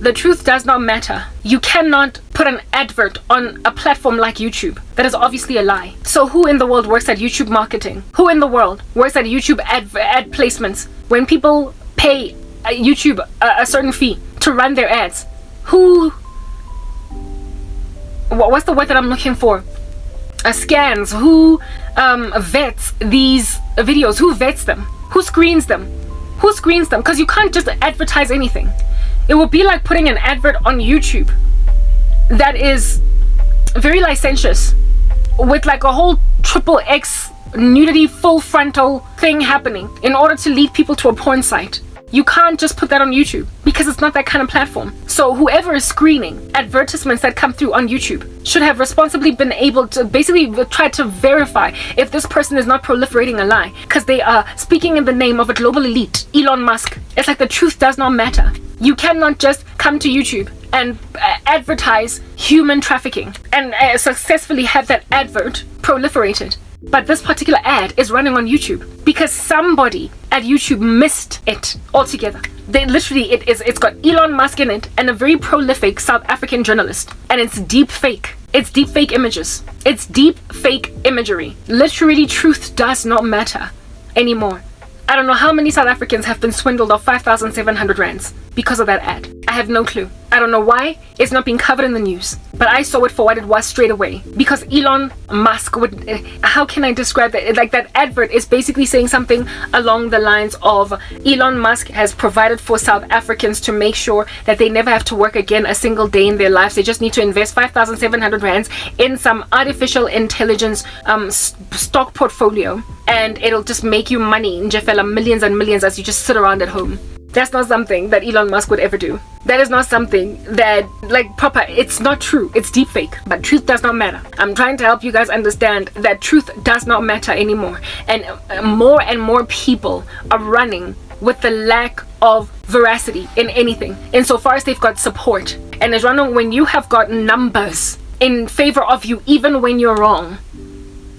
the truth does not matter. You cannot put an advert on a platform like YouTube. That is obviously a lie. So who in the world works at YouTube marketing? Who in the world works at YouTube ad placements? When people pay YouTube a certain fee to run their ads, what's the word that I'm looking for? Scans. Who vets these videos? Who vets them? Who screens them? Who screens them? Because you can't just advertise anything. It would be like putting an advert on YouTube that is very licentious, with like a whole XXX nudity full frontal thing happening in order to lead people to a porn site. You can't just put that on YouTube because it's not that kind of platform. So whoever is screening advertisements that come through on YouTube should have responsibly been able to basically try to verify if this person is not proliferating a lie, because they are speaking in the name of a global elite, Elon Musk. It's like the truth does not matter. You cannot just come to YouTube and advertise human trafficking and successfully have that advert proliferated. But this particular ad is running on YouTube because somebody at YouTube missed it altogether. They literally, it's got Elon Musk in it and a very prolific South African journalist, and it's deep fake. It's deep fake images. It's deep fake imagery. Literally, truth does not matter anymore. I don't know how many South Africans have been swindled of 5,700 rands because of that ad. I have no clue. I don't know why it's not being covered in the news, but I saw it for what it was straight away. Because Elon Musk would, how can I describe that? Like, that advert is basically saying something along the lines of Elon Musk has provided for South Africans to make sure that they never have to work again a single day in their lives. They just need to invest 5,700 rands in some artificial intelligence stock portfolio, and it'll just make you money in Jeffella, millions and millions, as you just sit around at home. That's not something that Elon Musk would ever do. That is not something that, like, proper, it's not true. It's deep fake. But truth does not matter. I'm trying to help you guys understand that truth does not matter anymore. And more people are running with the lack of veracity in anything, insofar as they've got support. And as Rano, when you have got numbers in favor of you, even when you're wrong,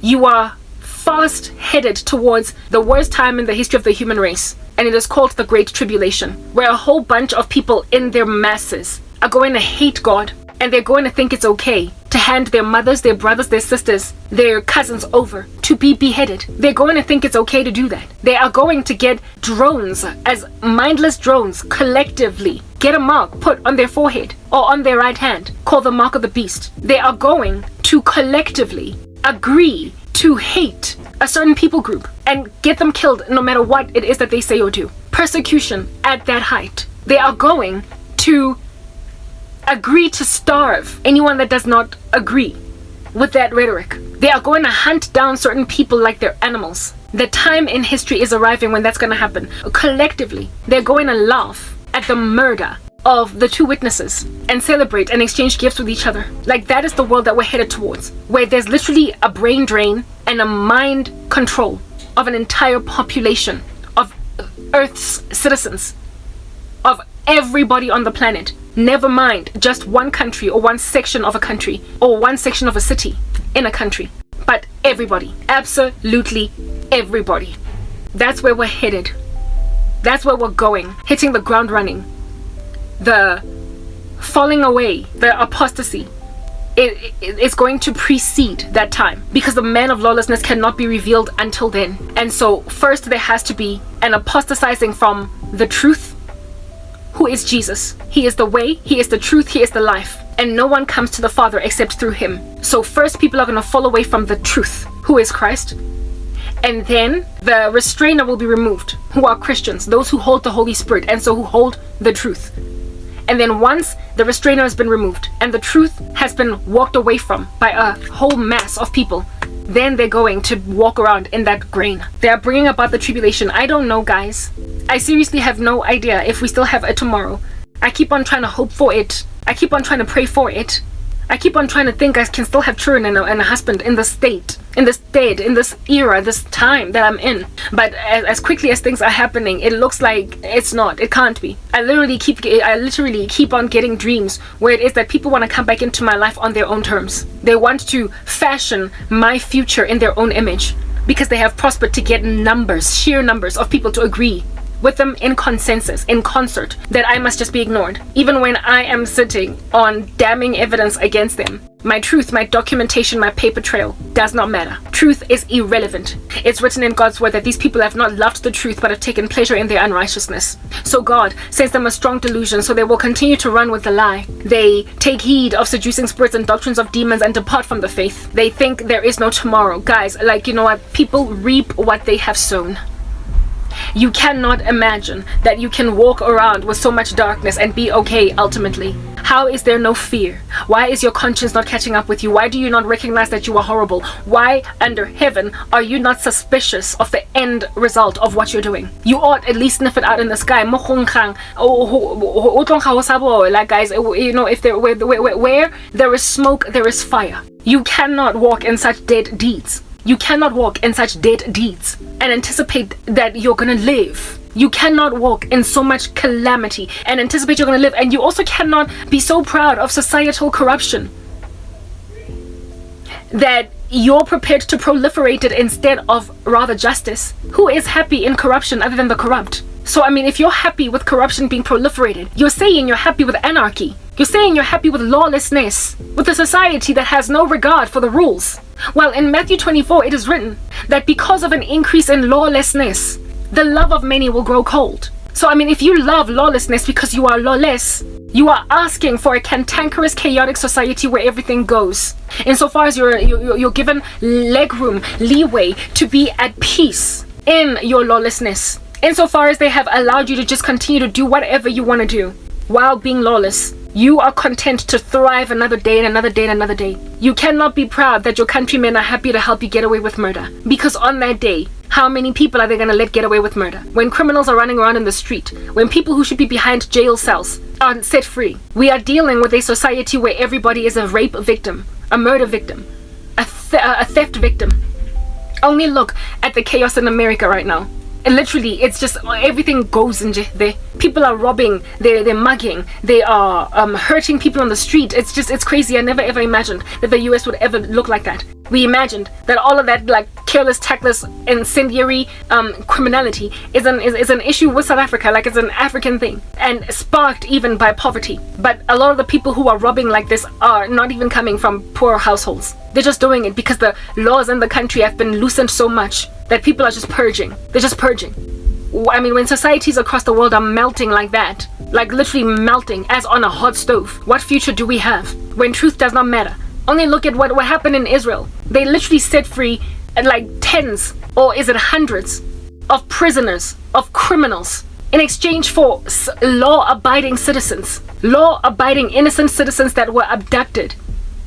you are fast headed towards the worst time in the history of the human race. And it is called the Great Tribulation, where a whole bunch of people in their masses are going to hate God, and they're going to think it's okay to hand their mothers, their brothers, their sisters, their cousins over to be beheaded. They're going to think it's okay to do that. They are going to get drones, as mindless drones, collectively get a mark put on their forehead or on their right hand called the mark of the beast. They are going to collectively agree to hate a certain people group and get them killed no matter what it is that they say or do. Persecution at that height. They are going to agree to starve anyone that does not agree with that rhetoric. They are going to hunt down certain people like they're animals. The time in history is arriving when that's going to happen. Collectively, they're going to laugh at the murder of the two witnesses and celebrate and exchange gifts with each other. Like, that is the world that we're headed towards, where there's literally a brain drain and a mind control of an entire population of Earth's citizens, of everybody on the planet. Never mind just one country or one section of a country or one section of a city in a country, but everybody, absolutely everybody. That's where we're headed. That's where we're going, hitting the ground running. The falling away, the apostasy, it's going to precede that time, because the man of lawlessness cannot be revealed until then. And so first there has to be an apostatizing from the truth, who is Jesus. He is the way, he is the truth, he is the life, and no one comes to the Father except through him. So first people are going to fall away from the truth, who is Christ, and then the restrainer will be removed, who are Christians, those who hold the Holy Spirit, and so who hold the truth. And then once the restrainer has been removed and the truth has been walked away from by a whole mass of people, then they're going to walk around in that grain. They are bringing about the tribulation. I don't know, guys. I seriously have no idea if we still have a tomorrow. I keep on trying to hope for it. I keep on trying to pray for it. I keep on trying to think I can still have children and a husband in this state, in this state, in this era, this time that I'm in. But as quickly as things are happening, it looks like it's not. It can't be. I literally keep on getting dreams where it is that people want to come back into my life on their own terms. They want to fashion my future in their own image because they have prospered to get numbers, sheer numbers of people to agree with them in consensus, in concert, that I must just be ignored, even when I am sitting on damning evidence against them. My truth, my documentation, my paper trail does not matter. Truth is irrelevant. It's written in God's word that these people have not loved the truth but have taken pleasure in their unrighteousness. So God sends them a strong delusion, so they will continue to run with the lie. They take heed of seducing spirits and doctrines of demons and depart from the faith. They think there is no tomorrow. Guys, like, you know what? People reap what they have sown. You cannot imagine that you can walk around with so much darkness and be okay ultimately. How is there no fear? Why is your conscience not catching up with you? Why do you not recognize that you are horrible? Why under heaven are you not suspicious of the end result of what you're doing? You ought at least sniff it out in the sky. Like, guys, you know, if there where there is smoke, there is fire. You cannot walk in such dead deeds. You cannot walk in such dead deeds and anticipate that you're gonna live. You cannot walk in so much calamity and anticipate you're gonna live. And you also cannot be so proud of societal corruption that you're prepared to proliferate it instead of rather justice. Who is happy in corruption other than the corrupt? So, I mean, if you're happy with corruption being proliferated, you're saying you're happy with anarchy. You're saying you're happy with lawlessness, with a society that has no regard for the rules. Well, in Matthew 24, it is written that because of an increase in lawlessness, the love of many will grow cold. So, I mean, if you love lawlessness because you are lawless, you are asking for a cantankerous, chaotic society where everything goes. Insofar as you're given leeway to be at peace in your lawlessness. Insofar as they have allowed you to just continue to do whatever you want to do while being lawless, you are content to thrive another day and another day and another day. You cannot be proud that your countrymen are happy to help you get away with murder. Because on that day, how many people are they going to let get away with murder? When criminals are running around in the street, when people who should be behind jail cells are set free, we are dealing with a society where everybody is a rape victim, a murder victim, a theft victim. Only look at the chaos in America right now. And literally, it's just everything goes in there. People are robbing, they're mugging, they are hurting people on the street. It's crazy. I never ever imagined that the US would ever look like that. We imagined that all of that, like, careless, tactless, incendiary criminality is an issue with South Africa, like it's an African thing, and sparked even by poverty. But a lot of the people who are robbing like this are not even coming from poor households. They're just doing it because the laws in the country have been loosened so much that people are just purging. They're just purging. I mean, when societies across the world are melting like that, like literally melting as on a hot stove, what future do we have when truth does not matter? Only look at what happened in Israel. They literally set free like tens, or is it hundreds, of prisoners, of criminals, in exchange for law-abiding citizens, law-abiding innocent citizens that were abducted,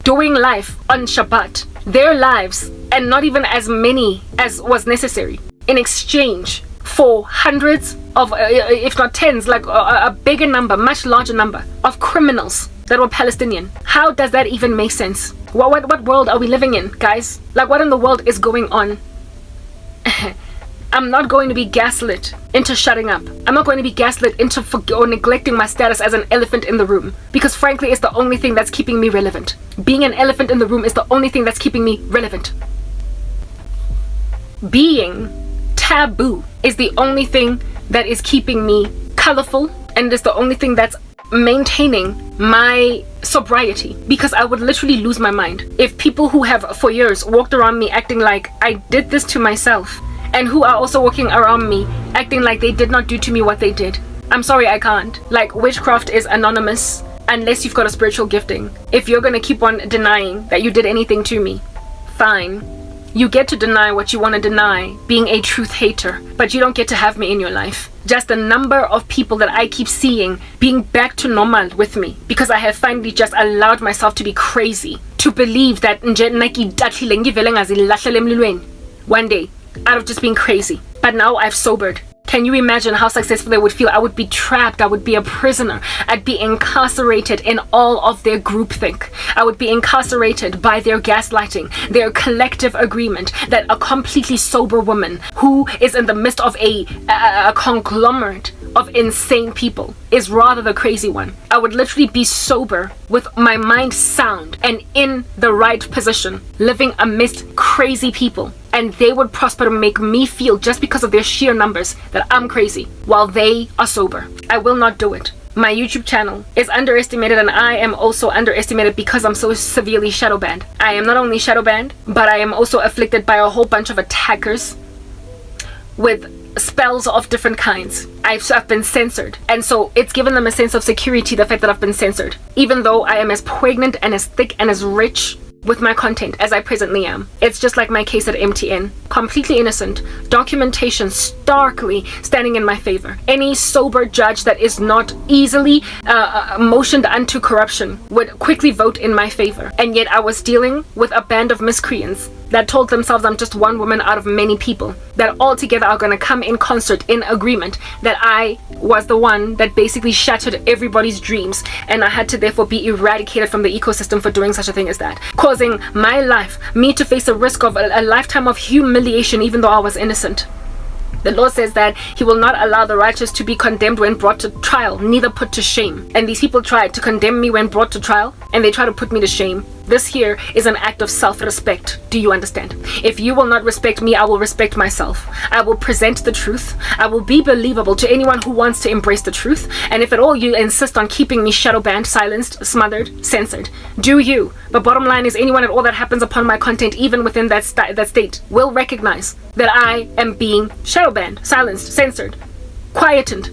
doing life on Shabbat, their lives, and not even as many as was necessary, in exchange for hundreds of, if not tens, like a bigger number, much larger number of criminals that were Palestinian. How does that even make sense? What world are we living in, guys? Like, what in the world is going on? I'm not going to be gaslit into shutting up. I'm not going to be gaslit into or neglecting my status as an elephant in the room. Because frankly, it's the only thing that's keeping me relevant. Being an elephant in the room is the only thing that's keeping me relevant. Being taboo is the only thing that is keeping me colorful, and is the only thing that's maintaining my sobriety, because I would literally lose my mind if people who have for years walked around me acting like I did this to myself, and who are also walking around me acting like they did not do to me what they did. I'm sorry, I can't. Like, witchcraft is anonymous unless you've got a spiritual gifting. If you're gonna keep on denying that you did anything to me, fine. You get to deny what you want to deny, being a truth hater, but you don't get to have me in your life. Just the number of people that I keep seeing being back to normal with me, because I have finally just allowed myself to be crazy, to believe that one day, out of just being crazy. But now I've sobered. Can you imagine how successful they would feel? I would be trapped. I would be a prisoner. I'd be incarcerated in all of their groupthink. I would be incarcerated by their gaslighting, their collective agreement that a completely sober woman who is in the midst of a conglomerate of insane people is rather the crazy one. I would literally be sober with my mind sound and in the right position, living amidst crazy people. and they would prosper to make me feel, just because of their sheer numbers, that I'm crazy while they are sober. I will not do it. My YouTube channel is underestimated, and I am also underestimated because I'm so severely shadow banned. I am not only shadow banned, but I am also afflicted by a whole bunch of attackers with spells of different kinds. I've been censored, and so it's given them a sense of security, the fact that I've been censored, even though I am as pregnant and as thick and as rich with my content as I presently am. It's just like my case at MTN. Completely innocent. Documentation starkly standing in my favor. Any sober judge that is not easily motioned unto corruption would quickly vote in my favor. And yet I was dealing with a band of miscreants that told themselves I'm just one woman out of many people, that all together are going to come in concert, in agreement, that I was the one that basically shattered everybody's dreams, and I had to therefore be eradicated from the ecosystem for doing such a thing as that, causing my life, me to face a risk of a lifetime of humiliation even though I was innocent. The Lord says that He will not allow the righteous to be condemned when brought to trial, neither put to shame. And these people tried to condemn me when brought to trial, and they try to put me to shame. This here is an act of self-respect. Do you understand? If you will not respect me, I will respect myself. I will present the truth. I will be believable to anyone who wants to embrace the truth. And if at all you insist on keeping me shadow banned, silenced, smothered, censored, do you. But bottom line is, anyone at all that happens upon my content, even within that state, will recognize that I am being shadow banned, silenced, censored, quietened.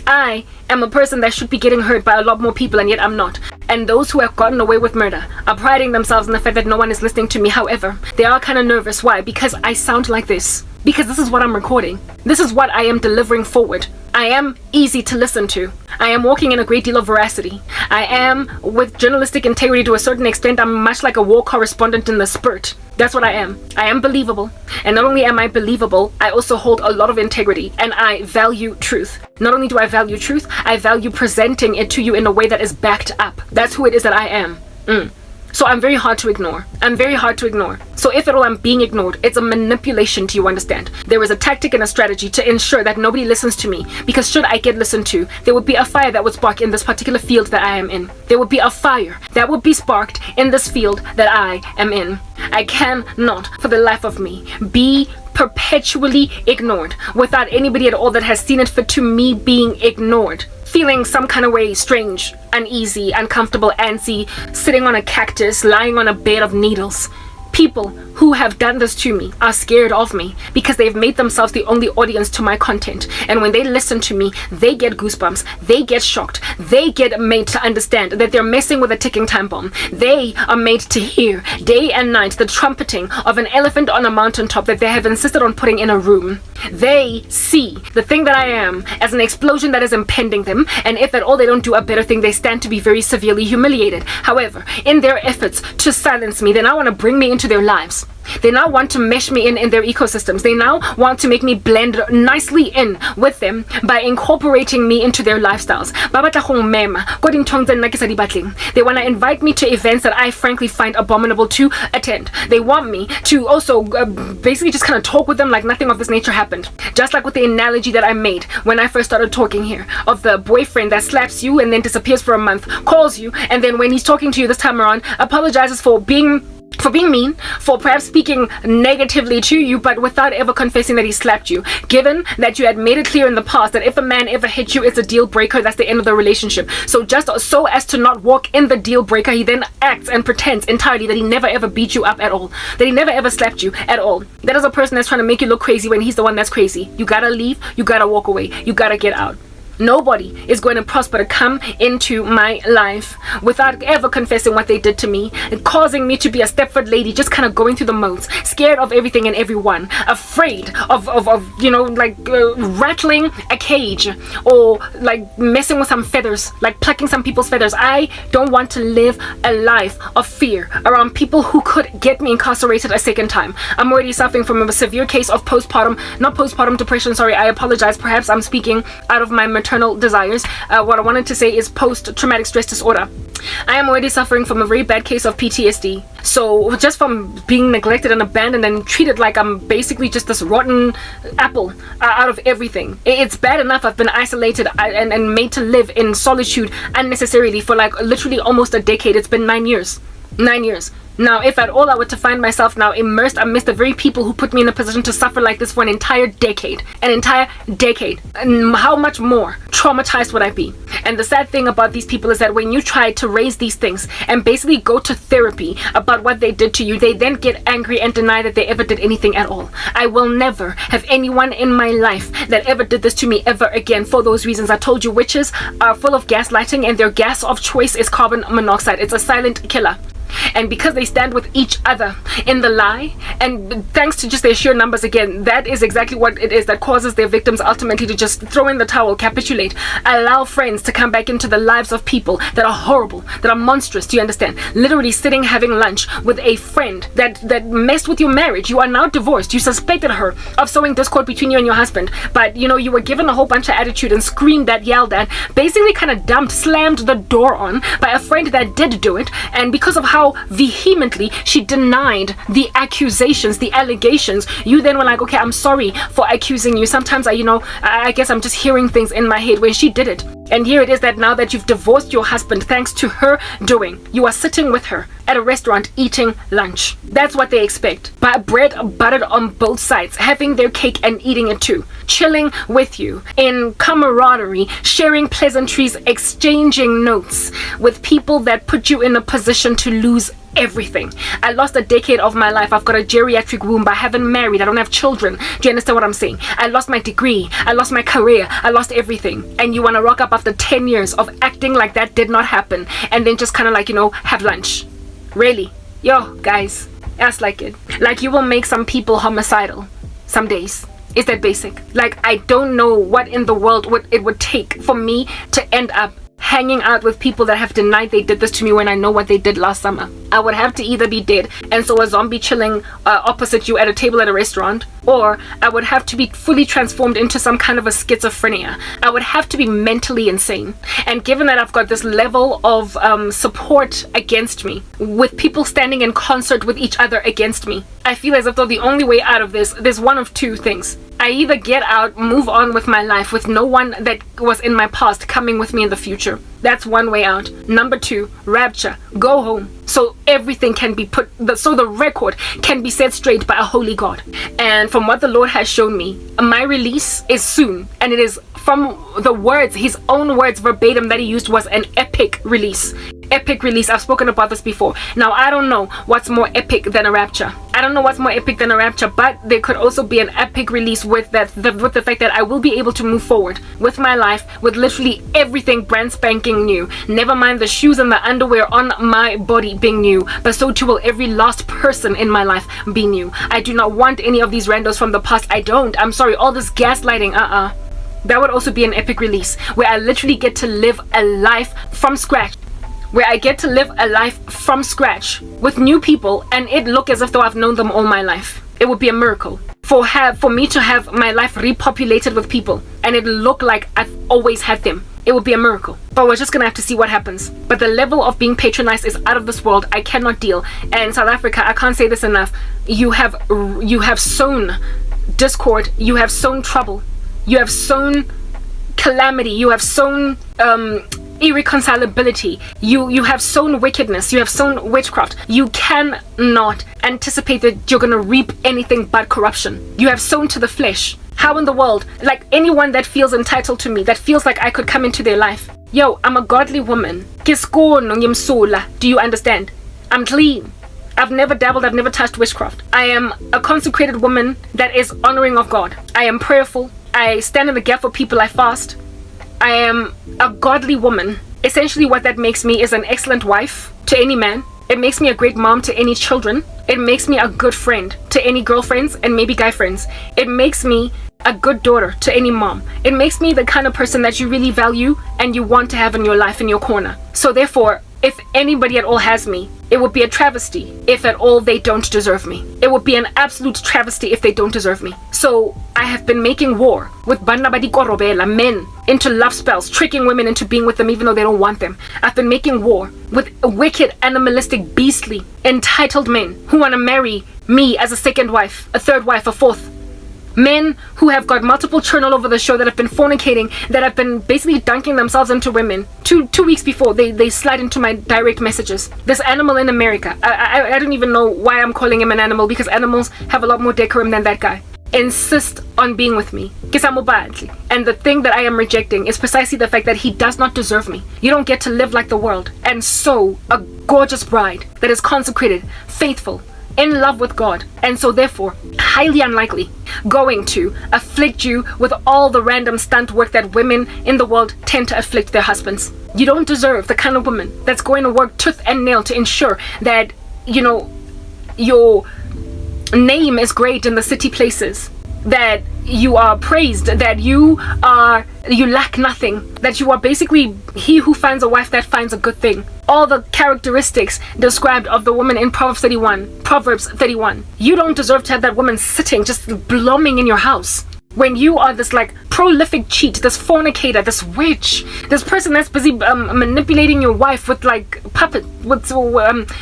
I am a person that should be getting hurt by a lot more people, and yet I'm not. And those who have gotten away with murder are priding themselves in the fact that no one is listening to me. However, they are kind of nervous. Why? Because I sound like this. Because this is what I'm recording. This is what I am delivering forward. I am easy to listen to. I am walking in a great deal of veracity. I am, with journalistic integrity to a certain extent, I'm much like a war correspondent in the spurt. That's what I am. I am believable. And not only am I believable, I also hold a lot of integrity, and I value truth. Not only do I value truth, I value presenting it to you in a way that is backed up. That's who it is that I am. So I'm very hard to ignore. I'm very hard to ignore. So if at all I'm being ignored, it's a manipulation, do you understand? There is a tactic and a strategy to ensure that nobody listens to me. Because should I get listened to, there would be a fire that would spark in this particular field that I am in. There would be a fire that would be sparked in this field that I am in. I cannot, for the life of me, be perpetually ignored without anybody at all that has seen it fit to me being ignored. Feeling some kind of way, strange, uneasy, uncomfortable, antsy, sitting on a cactus, lying on a bed of needles. People who have done this to me are scared of me because they've made themselves the only audience to my content. And when they listen to me, they get goosebumps, they get shocked, they get made to understand that they're messing with a ticking time bomb. They are made to hear day and night the trumpeting of an elephant on a mountaintop that they have insisted on putting in a room. They see the thing that I am as an explosion that is impending them, and if at all they don't do a better thing, they stand to be very severely humiliated. However, in their efforts to silence me, they now want to bring me into their lives. They now want to mesh me in their ecosystems. They now want to make me blend nicely in with them by incorporating me into their lifestyles. They want to invite me to events that I frankly find abominable to attend. They want me to also basically just kind of talk with them like nothing of this nature happened. Just like with the analogy that I made when I first started talking here, of the boyfriend that slaps you and then disappears for a month, calls you, and then when he's talking to you this time around, apologizes for being mean, for perhaps speaking negatively to you, but without ever confessing that he slapped you. Given that you had made it clear in the past that if a man ever hits you, it's a deal breaker, that's the end of the relationship. So just so as to not walk in the deal breaker, he then acts and pretends entirely that he never ever beat you up at all, that he never ever slapped you at all. That is a person that's trying to make you look crazy when he's the one that's crazy. You gotta leave, you gotta walk away, you gotta get out. Nobody is going to prosper to come into my life without ever confessing what they did to me and causing me to be a Stepford lady, just kind of going through the modes, scared of everything and everyone, afraid of rattling a cage or like messing with some feathers, like plucking some people's feathers. I don't want to live a life of fear around people who could get me incarcerated a second time. I'm already suffering from a severe case of not postpartum depression, sorry, I apologize. Perhaps I'm speaking out of my maternal desires. What I wanted to say is post-traumatic stress disorder. I am already suffering from a very bad case of PTSD. So just from being neglected and abandoned and treated like I'm basically just this rotten apple out of everything. It's bad enough I've been isolated and made to live in solitude unnecessarily for like literally almost a decade. It's been 9 years. 9 years. Now, if at all I were to find myself now immersed amidst the very people who put me in a position to suffer like this for an entire decade, how much more traumatized would I be? And the sad thing about these people is that when you try to raise these things and basically go to therapy about what they did to you, they then get angry and deny that they ever did anything at all. I will never have anyone in my life that ever did this to me ever again for those reasons. I told you witches are full of gaslighting, and their gas of choice is carbon monoxide. It's a silent killer. And because they stand with each other in the lie, and thanks to just their sheer numbers again, that is exactly what it is that causes their victims ultimately to just throw in the towel, capitulate, allow friends to come back into the lives of people that are horrible, that are monstrous. Do you understand? Literally sitting having lunch with a friend that messed with your marriage. You are now divorced. You suspected her of sowing discord between you and your husband, but you were given a whole bunch of attitude and screamed at, yelled at, basically kind of dumped, slammed the door on by a friend that did do it. And because of how vehemently she denied the accusations, the allegations, you then were like, okay, I'm sorry for accusing you. Sometimes I guess I'm just hearing things in my head when she did it. And here it is that now that you've divorced your husband thanks to her doing, you are sitting with her at a restaurant eating lunch. That's what they expect. But bread buttered on both sides, having their cake and eating it too, chilling with you in camaraderie, sharing pleasantries, exchanging notes with people that put you in a position to lose everything. I lost a decade of my life. I've got a geriatric womb. I haven't married. I don't have children. Do you understand what I'm saying? I lost my degree. I lost my career. I lost everything. And you want to rock up after 10 years of acting like that did not happen, and then just kind of have lunch. Really? Yo, guys, that's like it. Like, you will make some people homicidal some days. Is that basic? Like, I don't know what in the world it would take for me to end up hanging out with people that have denied they did this to me when I know what they did last summer. I would have to either be dead and so a zombie chilling opposite you at a table at a restaurant, or I would have to be fully transformed into some kind of a schizophrenia. I would have to be mentally insane. And given that I've got this level of support against me, with people standing in concert with each other against me, I feel as if though the only way out of this, there's one of two things. I either get out, move on with my life with no one that was in my past coming with me in the future. That's one way out. Number two, rapture, go home. So everything can be so the record can be set straight by a holy God. And from what the Lord has shown me, my release is soon. And it is from the words, his own words verbatim that he used was an epic release. Epic release. I've spoken about this before. Now, I don't know what's more epic than a rapture. I don't know what's more epic than a rapture, but there could also be an epic release with the fact that I will be able to move forward with my life with literally everything brand spanking new. Never mind the shoes and the underwear on my body being new, but so too will every last person in my life be new. I do not want any of these randos from the past. I don't. I'm sorry. All this gaslighting, that would also be an epic release where I literally get to live a life from scratch. Where I get to live a life from scratch with new people and it look as if though I've known them all my life. It would be a miracle for me to have my life repopulated with people and it look like I've always had them. It would be a miracle. But we're just gonna have to see what happens. But the level of being patronized is out of this world. I cannot deal. And South Africa, I can't say this enough. You have sown discord. You have sown trouble. You have sown calamity. You have sown irreconcilability. You have sown wickedness. You have sown witchcraft. You cannot anticipate that you're gonna reap anything but corruption. You have sown to the flesh. How in the world, like anyone that feels entitled to me, that feels like I could come into their life? Yo, I'm a godly woman. Do you understand? I'm clean. I've never dabbled, I've never touched witchcraft. I am a consecrated woman that is honoring of God. I am prayerful. I stand in the gap for people. I fast. I am a godly woman. Essentially what that makes me is an excellent wife to any man. It makes me a great mom to any children. It makes me a good friend to any girlfriends and maybe guy friends. It makes me a good daughter to any mom. It makes me the kind of person that you really value and you want to have in your life, in your corner. So therefore, if anybody at all has me, it would be a travesty if at all they don't deserve me. It would be an absolute travesty if they don't deserve me. So I have been making war with banna badi korobela, men, into love spells, tricking women into being with them even though they don't want them. I've been making war with wicked, animalistic, beastly, entitled men who want to marry me as a second wife, a third wife, a fourth. Men who have got multiple children all over the show, that have been fornicating, that have been basically dunking themselves into women. Two weeks before, they slide into my direct messages. This animal in America. I don't even know why I'm calling him an animal, because animals have a lot more decorum than that guy. Insist on being with me. And the thing that I am rejecting is precisely the fact that he does not deserve me. You don't get to live like the world. And so, a gorgeous bride that is consecrated, faithful, in love with God, and so therefore highly unlikely going to afflict you with all the random stunt work that women in the world tend to afflict their husbands. You don't deserve the kind of woman that's going to work tooth and nail to ensure that, you know, your name is great in the city places, that you are praised, that you lack nothing, that you are basically he who finds a wife that finds a good thing. All the characteristics described of the woman in Proverbs 31. You don't deserve to have that woman sitting just blooming in your house when you are this like prolific cheat, this fornicator, this witch, this person that's busy manipulating your wife with like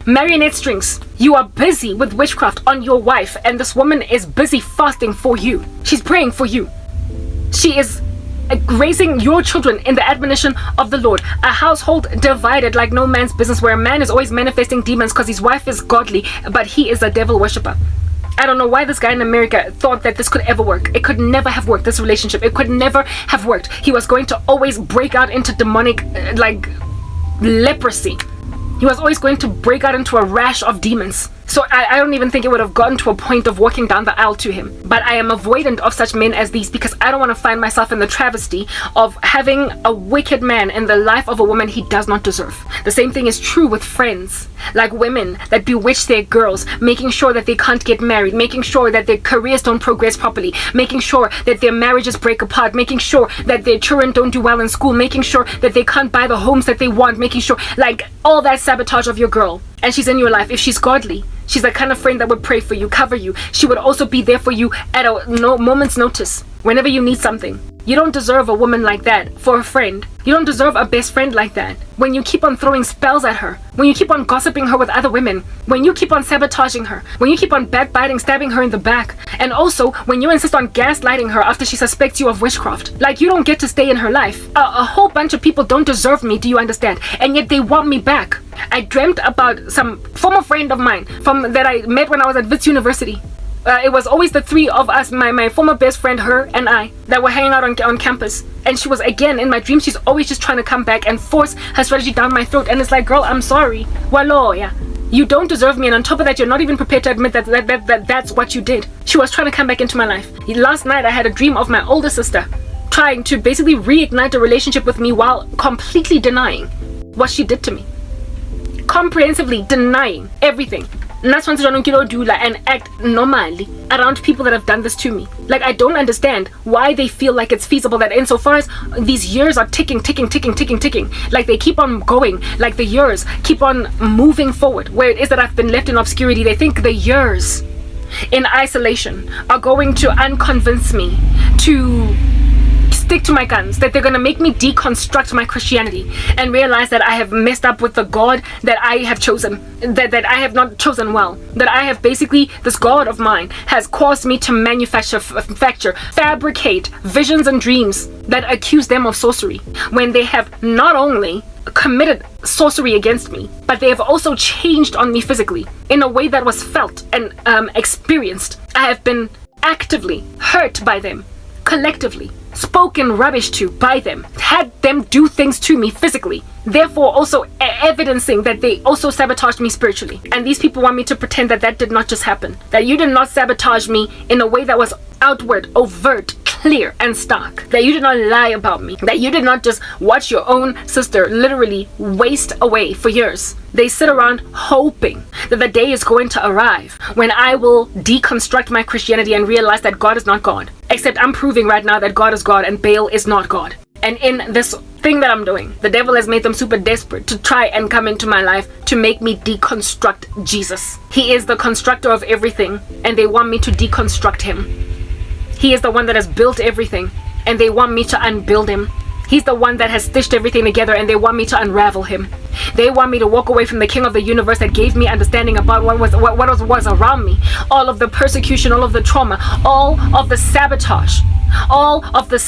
marionette strings. You are busy with witchcraft on your wife, and this woman is busy fasting for you. She's praying for you. She is raising your children in the admonition of the Lord. A household divided like no man's business, where a man is always manifesting demons because his wife is godly, but he is a devil worshipper. I don't know why this guy in America thought that this could ever work. It could never have worked, this relationship. It could never have worked. He was going to always break out into demonic, leprosy. He was always going to break out into a rash of demons. So I don't even think it would have gotten to a point of walking down the aisle to him. But I am avoidant of such men as these, because I don't want to find myself in the travesty of having a wicked man in the life of a woman he does not deserve. The same thing is true with friends, like women that bewitch their girls, making sure that they can't get married, making sure that their careers don't progress properly, making sure that their marriages break apart, making sure that their children don't do well in school, making sure that they can't buy the homes that they want, making sure, like, all that sabotage of your girl. And she's in your life. If she's godly, she's the kind of friend that would pray for you, cover you. She would also be there for you at a moment's notice whenever you need something. You don't deserve a woman like that for a friend. You don't deserve a best friend like that. When you keep on throwing spells at her, when you keep on gossiping her with other women, when you keep on sabotaging her, when you keep on backbiting, stabbing her in the back, and also when you insist on gaslighting her after she suspects you of witchcraft. Like, you don't get to stay in her life. A whole bunch of people don't deserve me, do you understand? And yet they want me back. I dreamt about some former friend of mine that I met when I was at Wits University. It was always the three of us, my former best friend, her and I, that were hanging out on campus. And she was, again, in my dreams, she's always just trying to come back and force her strategy down my throat. And it's like, girl, I'm sorry. Waloya. You don't deserve me. And on top of that, you're not even prepared to admit that that's what you did. She was trying to come back into my life. Last night, I had a dream of my older sister trying to basically reignite a relationship with me while completely denying what she did to me. Comprehensively denying everything. And that's when I do and act normally around people that have done this to me. Like, I don't understand why they feel like it's feasible that insofar as these years are ticking, like they keep on going, like the years keep on moving forward, where it is that I've been left in obscurity. They think the years in isolation are going to unconvince me to stick to my guns, that they're going to make me deconstruct my Christianity and realize that I have messed up with the God that I have chosen, that I have not chosen well, that I have basically, this God of mine has caused me to fabricate visions and dreams that accuse them of sorcery, when they have not only committed sorcery against me, but they have also changed on me physically in a way that was felt and experienced. I have been actively hurt by them, collectively spoken rubbish to by them, had them do things to me physically, therefore also evidencing that they also sabotaged me spiritually. And these people want me to pretend that that did not just happen, that you did not sabotage me in a way that was outward, overt, clear and stark, that you did not lie about me, that you did not just watch your own sister literally waste away for years. They sit around hoping that the day is going to arrive when I will deconstruct my Christianity and realize that God is not God. Except I'm proving right now that God is God and Baal is not God. And in this thing that I'm doing, the devil has made them super desperate to try and come into my life to make me deconstruct Jesus. He is the constructor of everything, and they want me to deconstruct him. He is the one that has built everything, and they want me to unbuild him. He's the one that has stitched everything together, and they want me to unravel him. They want me to walk away from the king of the universe that gave me understanding about what was around me. All of the persecution, all of the trauma, all of the sabotage, all of the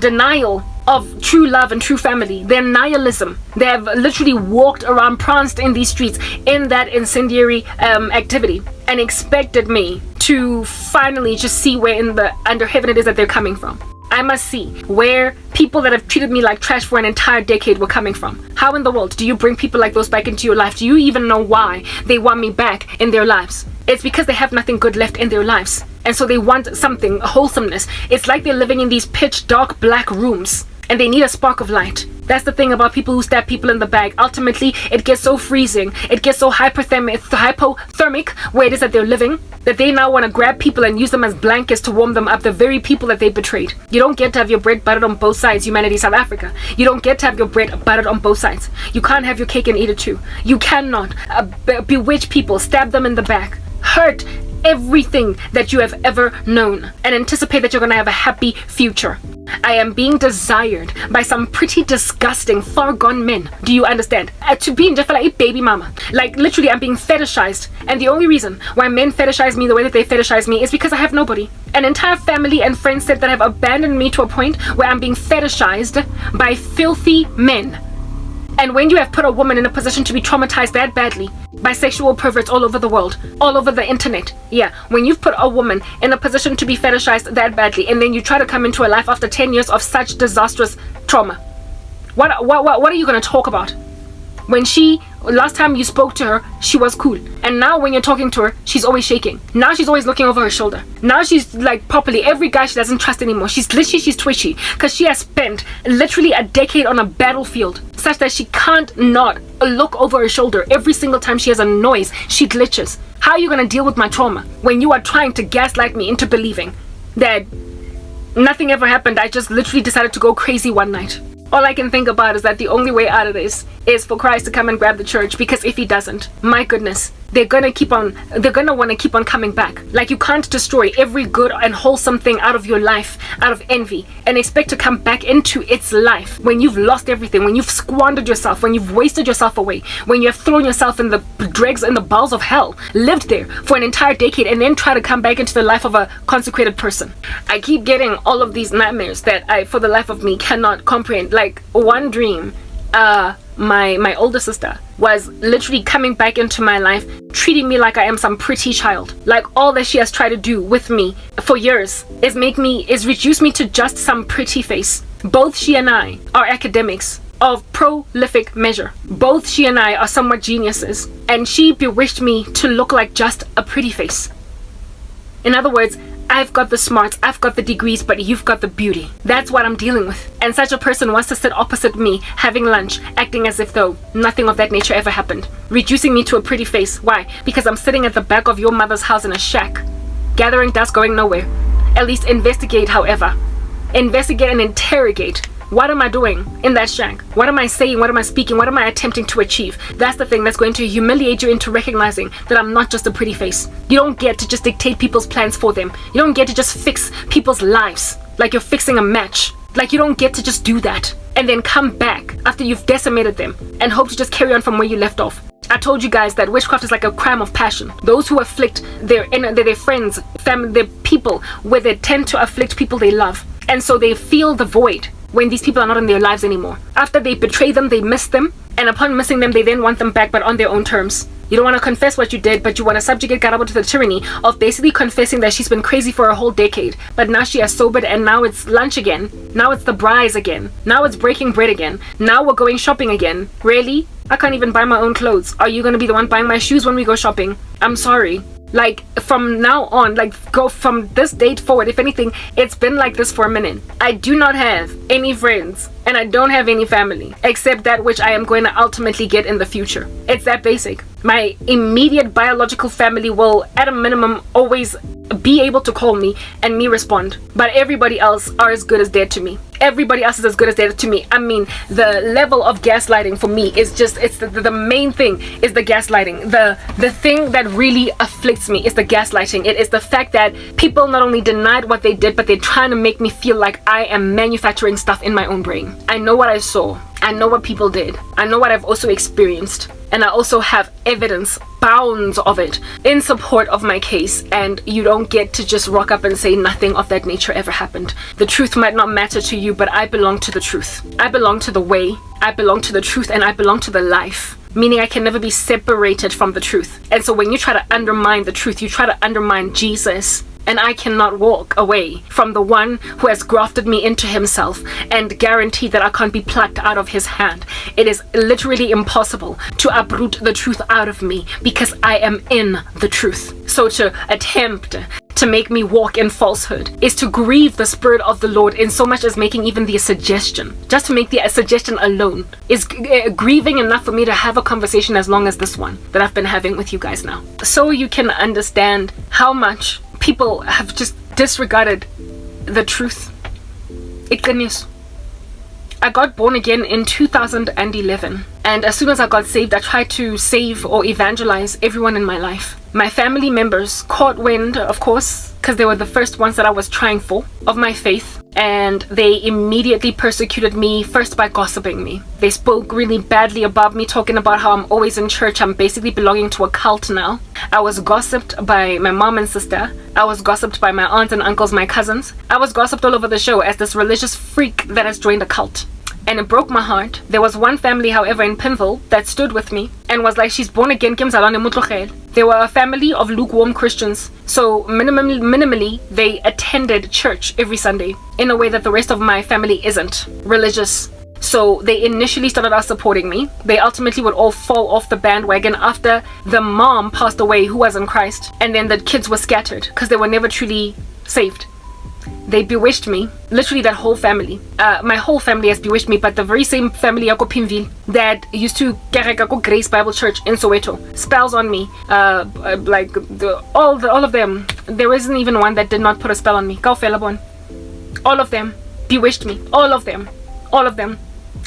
denial of true love and true family, their nihilism. They have literally walked around, pranced in these streets in that incendiary activity, and expected me to finally just see where in the under heaven it is that they're coming from. I must see where people that have treated me like trash for an entire decade were coming from. How in the world do you bring people like those back into your life? Do you even know why they want me back in their lives? It's because they have nothing good left in their lives, and so they want something, wholesomeness. It's like they're living in these pitch dark black rooms, and they need a spark of light. That's the thing about people who stab people in the back. Ultimately, it gets so freezing, it gets so hypothermic where it is that they're living, that they now want to grab people and use them as blankets to warm them up, the very people that they betrayed. You don't get to have your bread buttered on both sides, humanity South Africa. You don't get to have your bread buttered on both sides. You can't have your cake and eat it too. You cannot bewitch people, stab them in the back, hurt everything that you have ever known, and anticipate that you're going to have a happy future. I am being desired by some pretty disgusting, far gone men. Do you understand? To be in just like a baby mama. Like, literally, I'm being fetishized. And the only reason why men fetishize me the way that they fetishize me is because I have nobody. An entire family and friends set that have abandoned me to a point where I'm being fetishized by filthy men. And when you have put a woman in a position to be traumatized that badly by sexual perverts all over the world, all over the internet, when you've put a woman in a position to be fetishized that badly, and then you try to come into her life after 10 years of such disastrous trauma, what are you going to talk about? When last time you spoke to her, she was cool. And now when you're talking to her, she's always shaking. Now she's always looking over her shoulder. Now she's like properly every guy she doesn't trust anymore. She's twitchy because she has spent literally a decade on a battlefield such that she can't not look over her shoulder. Every single time she has a noise, she glitches. How are you going to deal with my trauma when you are trying to gaslight me into believing that nothing ever happened? I just literally decided to go crazy one night. All I can think about is that the only way out of this is for Christ to come and grab the church, because if he doesn't, my goodness, they're gonna want to keep on coming back. Like, you can't destroy every good and wholesome thing out of your life out of envy and expect to come back into its life when you've lost everything, when you've squandered yourself, when you've wasted yourself away, when you have thrown yourself in the dregs and the bowels of hell, lived there for an entire decade, and then try to come back into the life of a consecrated person. I keep getting all of these nightmares that I, for the life of me, cannot comprehend. Like, one dream, my older sister was literally coming back into my life, treating me like I am some pretty child. Like, all that she has tried to do with me for years is reduce me to just some pretty face. Both she and I are academics of prolific measure. Both she and I are somewhat geniuses, and she bewitched me to look like just a pretty face. In other words, I've got the smarts, I've got the degrees, but you've got the beauty. That's what I'm dealing with. And such a person wants to sit opposite me, having lunch, acting as if though nothing of that nature ever happened. Reducing me to a pretty face. Why? Because I'm sitting at the back of your mother's house in a shack, gathering dust, going nowhere. At least investigate, however. Investigate and interrogate. What am I doing in that shack? What am I saying? What am I speaking? What am I attempting to achieve? That's the thing that's going to humiliate you into recognizing that I'm not just a pretty face. You don't get to just dictate people's plans for them. You don't get to just fix people's lives like you're fixing a match. Like, you don't get to just do that and then come back after you've decimated them and hope to just carry on from where you left off. I told you guys that witchcraft is like a crime of passion. Those who afflict their friends, family, their people, where they tend to afflict people they love. And so they feel the void when these people are not in their lives anymore. After they betray them, they miss them, and upon missing them, they then want them back, but on their own terms. You don't want to confess what you did, but you want to subjugate Karabo to the tyranny of basically confessing that she's been crazy for a whole decade, but now she has sobered, and now it's lunch again. Now it's the braais again. Now it's breaking bread again. Now we're going shopping again. Really? I can't even buy my own clothes. Are you going to be the one buying my shoes when we go shopping? I'm sorry. Like, from now on, like, go from this date forward, if anything, it's been like this for a minute. I do not have any friends and I don't have any family except that which I am going to ultimately get in the future. It's that basic. My immediate biological family will, at a minimum, always be able to call me and me respond. But everybody else are as good as dead to me. Everybody else is as good as dead to me. I mean, the level of gaslighting for me is just, it's the main thing is the gaslighting. The thing that really afflicts me is the gaslighting. It is the fact that people not only denied what they did, but they're trying to make me feel like I am manufacturing stuff in my own brain. I know what I saw. I know what people did. I know what I've also experienced. And I also have evidence, bounds of it, in support of my case. And you don't get to just rock up and say nothing of that nature ever happened. The truth might not matter to you, but I belong to the truth. I belong to the way. I belong to the truth, and I belong to the life. Meaning I can never be separated from the truth. And so when you try to undermine the truth, you try to undermine Jesus. And I cannot walk away from the one who has grafted me into himself and guaranteed that I can't be plucked out of his hand. It is literally impossible to uproot the truth out of me because I am in the truth. So to attempt to make me walk in falsehood is to grieve the Spirit of the Lord in so much as making even the suggestion. Just to make the suggestion alone is grieving enough for me to have a conversation as long as this one that I've been having with you guys now. So you can understand how much people have just disregarded the truth. Iqiniso. I got born again in 2011, and as soon as I got saved, I tried to save or evangelize everyone in my life. My family members caught wind, of course, because they were the first ones that I was trying for, of my faith, and they immediately persecuted me, first by gossiping me. They spoke really badly about me, talking about how I'm always in church. I'm basically belonging to a cult now. I was gossiped by my mom and sister. I was gossiped by my aunts and uncles, my cousins. I was gossiped all over the show as this religious freak that has joined a cult. And it broke my heart. There was one family, however, in Pimville that stood with me and was like, she's born again. They were a family of lukewarm Christians. So minimally, they attended church every Sunday in a way that the rest of my family isn't religious. So they initially started out supporting me. They ultimately would all fall off the bandwagon after the mom passed away, who was in Christ. And then the kids were scattered because they were never truly saved. They bewitched me, literally that whole family. My whole family has bewitched me, but the very same family at Pimville that used to kereka ko Grace Bible Church in Soweto spells on me. All of them. There isn't even one that did not put a spell on me. All of them bewitched me. All of them,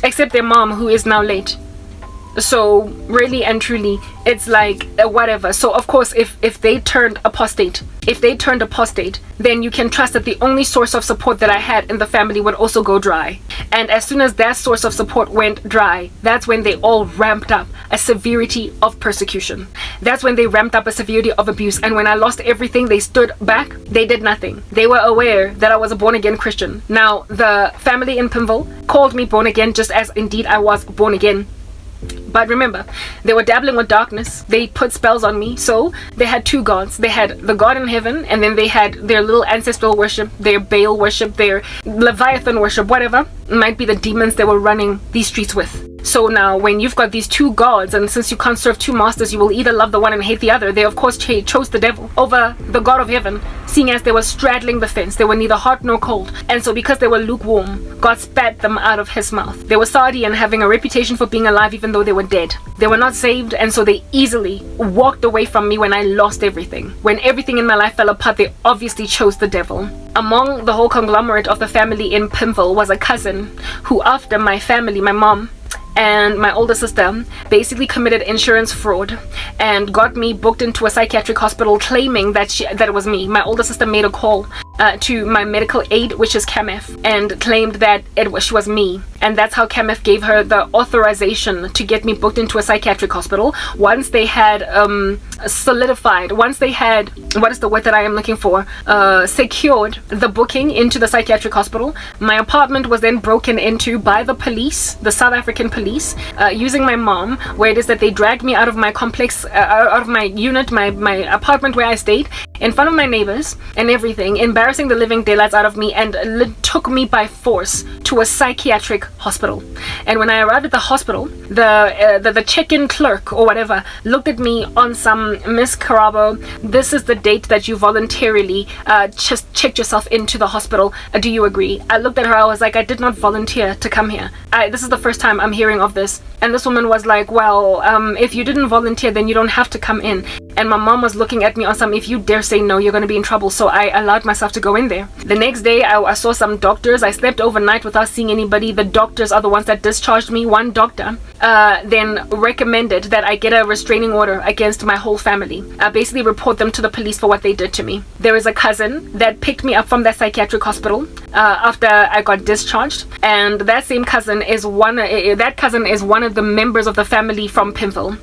except their mom, who is now late. So really and truly, it's like whatever. So of course, if they turned apostate, then you can trust that the only source of support that I had in the family would also go dry. And as soon as that source of support went dry, that's when they all ramped up a severity of persecution. That's when they ramped up a severity of abuse. And when I lost everything, they stood back. They did nothing. They were aware that I was a born again Christian. Now, the family in Pimville called me born again, just as indeed I was born again. But remember, they were dabbling with darkness. They put spells on me. So they had two gods. They had the God in heaven, and then they had their little ancestral worship, their Baal worship, their Leviathan worship, whatever. It might be the demons they were running these streets with. So now when you've got these two gods, and since you can't serve two masters, you will either love the one and hate the other. They of course chose the devil over the God of heaven, seeing as they were straddling the fence. They were neither hot nor cold. And so because they were lukewarm, God spat them out of his mouth. They were Saudi and having a reputation for being alive even though they were dead. They were not saved, and so they easily walked away from me when I lost everything. When everything in my life fell apart, they obviously chose the devil. Among the whole conglomerate of the family in Pimville was a cousin who, after my family, my mom and my older sister, basically committed insurance fraud and got me booked into a psychiatric hospital, claiming that it was me. My older sister made a call to my medical aid, which is CAMF, and claimed that she was me. And that's how CAMF gave her the authorization to get me booked into a psychiatric hospital. Once they had solidified, once they had, what is the word that I am looking for, secured the booking into the psychiatric hospital, my apartment was then broken into by the police, the South African police, using my mom, where it is that they dragged me out of my complex, out of my unit, my apartment where I stayed, in front of my neighbors and everything, embarrassing the living daylights out of me, and took me by force to a psychiatric hospital. And when I arrived at the hospital, the check-in clerk or whatever looked at me on some, Miss Karabo, this is the date that you voluntarily just checked yourself into the hospital. Do you agree? I looked at her. I was like, I did not volunteer to come here. This is the first time I'm hearing of this. And this woman was like, well, if you didn't volunteer, then you don't have to come in. And my mom was looking at me on some, if you dare say no, you're going to be in trouble. So I allowed myself to go in there. The next day, I saw some doctors. I slept overnight without seeing anybody. The doctors are the ones that discharged me. One doctor then recommended that I get a restraining order against my whole family. I basically report them to the police for what they did to me. There is a cousin that picked me up from that psychiatric hospital after I got discharged. And that same cousin is one of the members of the family from Pimville.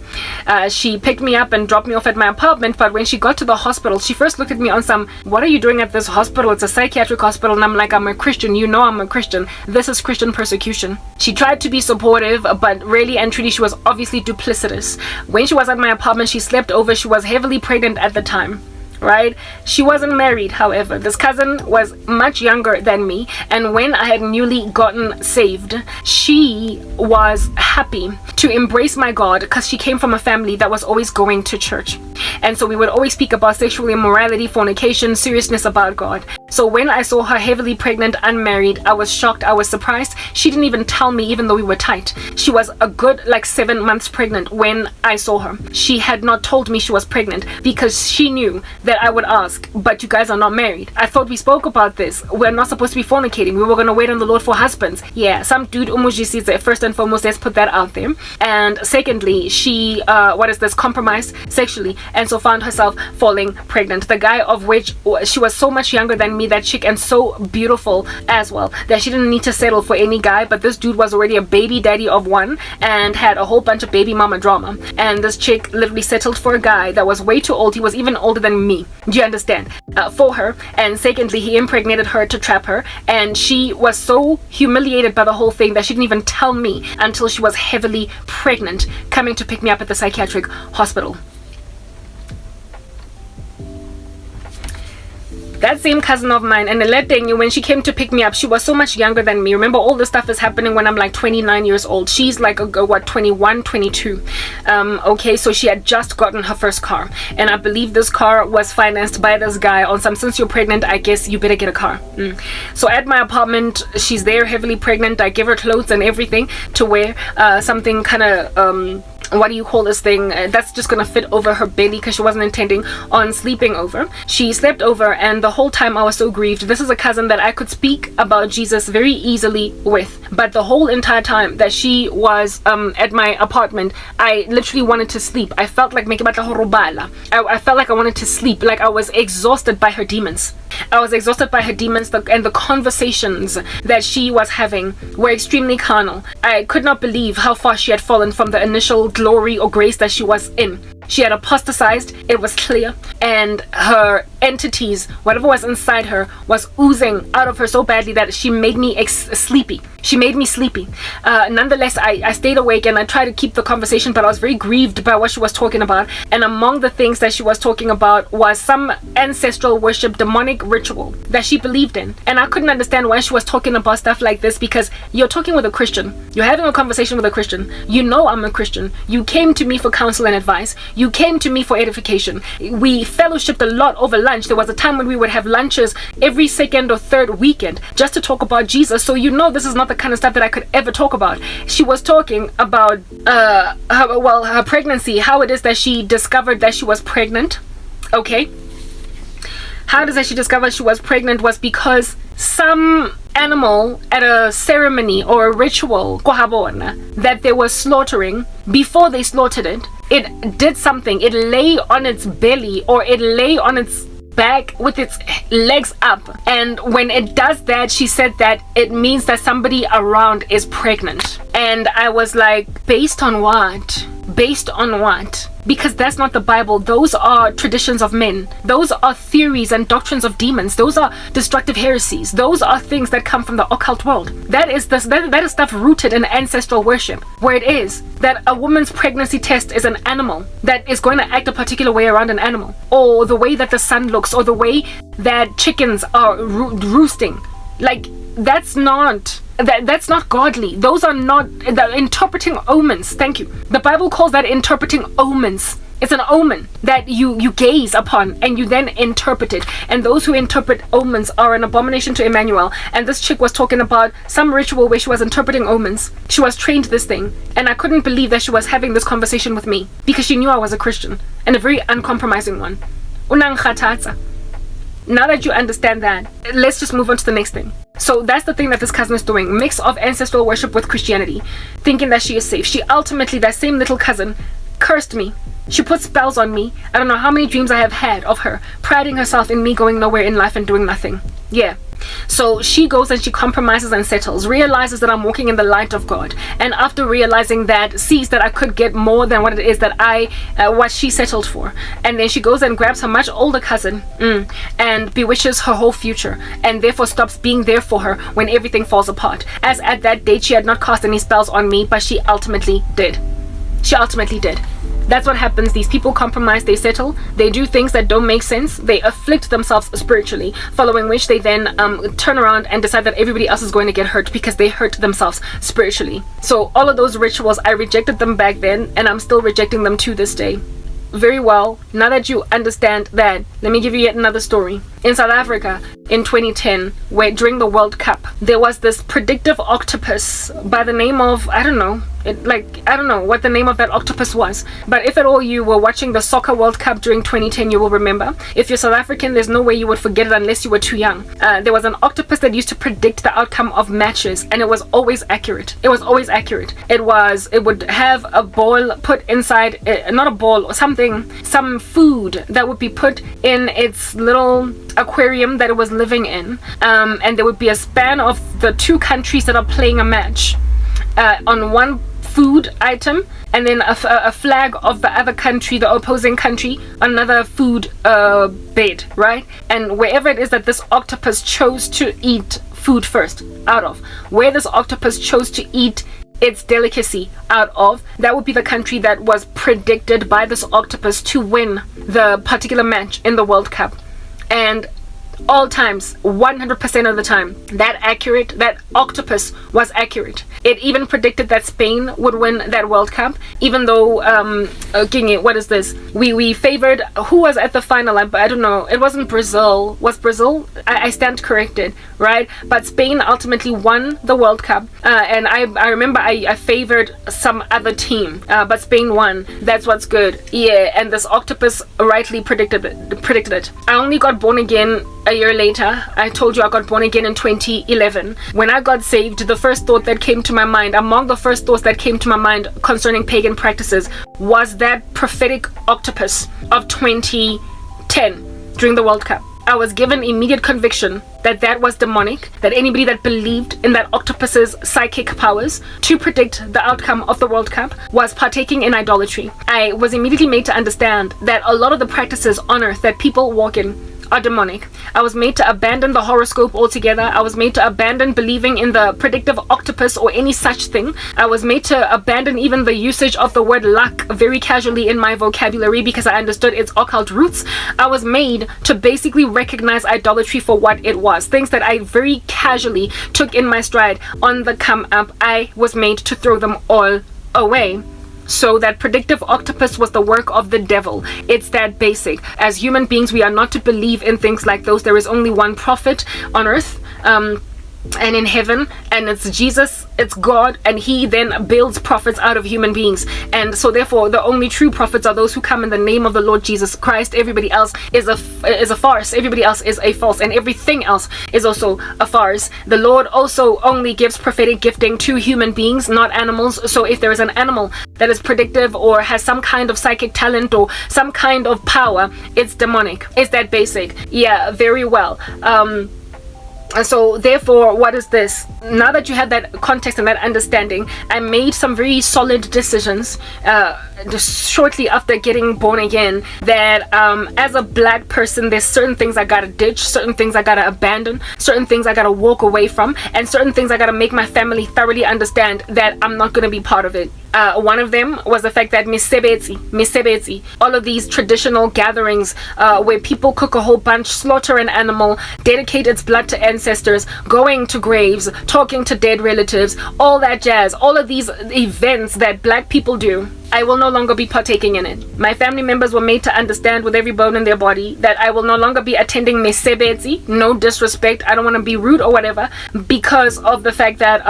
She picked me up and dropped me off at my apartment, but when she got to the hospital, she first looked at me on some, what are you doing at this hospital? It's a psychiatric hospital. And I'm like, I'm a Christian. You know I'm a Christian. This is Christian persecution. She tried to be supportive, but really and truly, she was obviously duplicitous. When she was at my apartment, she slept over. She was heavily pregnant at the time. Right? She wasn't married, however. This cousin was much younger than me, and when I had newly gotten saved, she was happy to embrace my God because she came from a family that was always going to church. And so we would always speak about sexual immorality, fornication, seriousness about God. So when I saw her heavily pregnant, unmarried, I was shocked. I was surprised. She didn't even tell me, even though we were tight. She was a good 7 months pregnant when I saw her. She had not told me she was pregnant because she knew that I would ask, but you guys are not married. I thought we spoke about this. We're not supposed to be fornicating. We were going to wait on the Lord for husbands. Yeah, some dude umujisize, first and foremost, let's put that out there. And secondly, she compromised sexually, and so found herself falling pregnant. The guy of which she was so much younger than me, that chick, and so beautiful as well, that she didn't need to settle for any guy. But this dude was already a baby daddy of one and had a whole bunch of baby mama drama. And this chick literally settled for a guy that was way too old. He was even older than me. Do you understand? For her. And secondly, he impregnated her to trap her. And she was so humiliated by the whole thing that she didn't even tell me until she was heavily pregnant, coming to pick me up at the psychiatric hospital. That same cousin of mine, and Eleteng, when she came to pick me up, she was so much younger than me. Remember, all this stuff is happening when I'm 29 years old. She's 21, 22. Okay, so she had just gotten her first car. And I believe this car was financed by this guy on some, since you're pregnant, I guess you better get a car. So at my apartment, she's there heavily pregnant. I give her clothes and everything to wear. Something kind of... what do you call this thing that's just gonna fit over her belly, because she wasn't intending on sleeping over. She slept over, and the whole time I was so grieved. This is a cousin that I could speak about Jesus very easily with, but the whole entire time that she was at my apartment, I literally wanted to sleep. I felt like making I felt like I wanted to sleep, like I was exhausted by her demons. I was exhausted by her demons, and the conversations that she was having were extremely carnal. I could not believe how far she had fallen from the initial glory or grace that she was in. She had apostatized, it was clear, and her entities, whatever was inside her, was oozing out of her so badly that she made me sleepy. She made me sleepy. Nonetheless, I stayed awake and I tried to keep the conversation, but I was very grieved by what she was talking about. And among the things that she was talking about was some ancestral worship, demonic ritual that she believed in. And I couldn't understand why she was talking about stuff like this, because you're talking with a Christian. You're having a conversation with a Christian. You know I'm a Christian. You came to me for counsel and advice. You came to me for edification. We fellowshipped a lot over lunch. There was a time when we would have lunches every second or third weekend just to talk about Jesus. So you know this is not the kind of stuff that I could ever talk about. She was talking about her pregnancy, how it is that she discovered that she was pregnant. Okay. How does that she discovered she was pregnant was because some animal at a ceremony or a ritual that they were slaughtering, before they slaughtered it, it did something. It lay on its belly, or it lay on its back with its legs up, and when it does that, she said that it means that somebody around is pregnant. And I was like, based on what? Based on what? Because that's not the Bible. Those are traditions of men. Those are theories and doctrines of demons. Those are destructive heresies. Those are things that come from the occult world. That is stuff rooted in ancestral worship, where it is that a woman's pregnancy test is an animal that is going to act a particular way around an animal, or the way that the sun looks, or the way that chickens are roosting. Like, that's not godly. Those are not interpreting omens. Thank you. The Bible calls that interpreting omens. It's an omen that you gaze upon and you then interpret it. And those who interpret omens are an abomination to Emmanuel. And this chick was talking about some ritual where she was interpreting omens. She was trained this thing. And I couldn't believe that she was having this conversation with me because she knew I was a Christian, and a very uncompromising one. Unangkhathatsa. Now that you understand that, let's just move on to the next thing. So that's the thing that this cousin is doing. Mix of ancestral worship with Christianity, thinking that she is safe. She ultimately, that same little cousin, cursed me. She put spells on me. I don't know how many dreams I have had of her, priding herself in me going nowhere in life and doing nothing. Yeah. So she goes and she compromises and settles, realizes that I'm walking in the light of God, and after realizing that, sees that I could get more than what it is that what she settled for, and then she goes and grabs her much older cousin and bewitches her whole future, and therefore stops being there for her when everything falls apart, as at that date she had not cast any spells on me, but she ultimately did. She ultimately did. That's what happens. These people compromise, they settle, they do things that don't make sense, they afflict themselves spiritually, following which they then turn around and decide that everybody else is going to get hurt because they hurt themselves spiritually. So all of those rituals, I rejected them back then, and I'm still rejecting them to this day. Very well, now that you understand that, let me give you yet another story. In South Africa, in 2010, where during the World Cup, there was this predictive octopus by the name of, I don't know what the name of that octopus was, but if at all you were watching the soccer World Cup during 2010, you will remember. If you're South African, there's no way you would forget it unless you were too young. There was an octopus that used to predict the outcome of matches, and it was always accurate. It was always accurate. It would have a ball put inside, not a ball, or some food that would be put in its little aquarium that it was living in, and there would be a span of the two countries that are playing a match on one food item, and then a flag of the other country, the opposing country, another food bed, right? And wherever it is that this octopus chose to eat food first out of, where this octopus chose to eat its delicacy out of, that would be the country that was predicted by this octopus to win the particular match in the World Cup. And all times, 100% of the time, that octopus was accurate. It even predicted that Spain would win that World Cup, even though what is this? We favored, who was at the final? I don't know. It wasn't Brazil. Was Brazil? I stand corrected, right? But Spain ultimately won the World Cup, and I remember I favored some other team, but Spain won. That's what's good. Yeah, and this octopus rightly predicted it. I only got born again a year later. I told you I got born again in 2011. When I got saved, the first thought that came to my mind, among the first thoughts that came to my mind concerning pagan practices, was that prophetic octopus of 2010 during the World Cup. I was given immediate conviction that was demonic, that anybody that believed in that octopus's psychic powers to predict the outcome of the World Cup was partaking in idolatry. I was immediately made to understand that a lot of the practices on earth that people walk in are demonic. I was made to abandon the horoscope altogether. I was made to abandon believing in the predictive octopus or any such thing. I was made to abandon even the usage of the word luck very casually in my vocabulary because I understood its occult roots. I was made to basically recognize idolatry for what it was. Things that I very casually took in my stride on the come up, I was made to throw them all away. So that predictive octopus was the work of the devil. It's that basic. As human beings, we are not to believe in things like those. There is only one prophet on earth and in heaven, and it's Jesus, it's God, and he then builds prophets out of human beings. And so therefore the only true prophets are those who come in the name of the Lord Jesus Christ. Everybody else is a farce. Everybody else is a false, and everything else is also a farce. The Lord also only gives prophetic gifting to human beings, not animals. So if there is an animal that is predictive or has some kind of psychic talent or some kind of power, it's demonic. It's that basic. Yeah, very well. And so therefore, what is this? now that you have that context and that understanding, I made some very solid decisions just shortly after getting born again, that as a black person, there's certain things I gotta ditch, certain things I gotta abandon, certain things I gotta walk away from, and certain things I gotta make my family thoroughly understand that I'm not gonna be part of it. One of them was the fact that misebetsi, all of these traditional gatherings where people cook a whole bunch, slaughter an animal, dedicate its blood to ancestors, going to graves, talking to dead relatives, all that jazz, all of these events that black people do, I will no longer be partaking in it. My family members were made to understand with every bone in their body that I will no longer be attending mesebetsi, no disrespect, I don't want to be rude or whatever, because of the fact that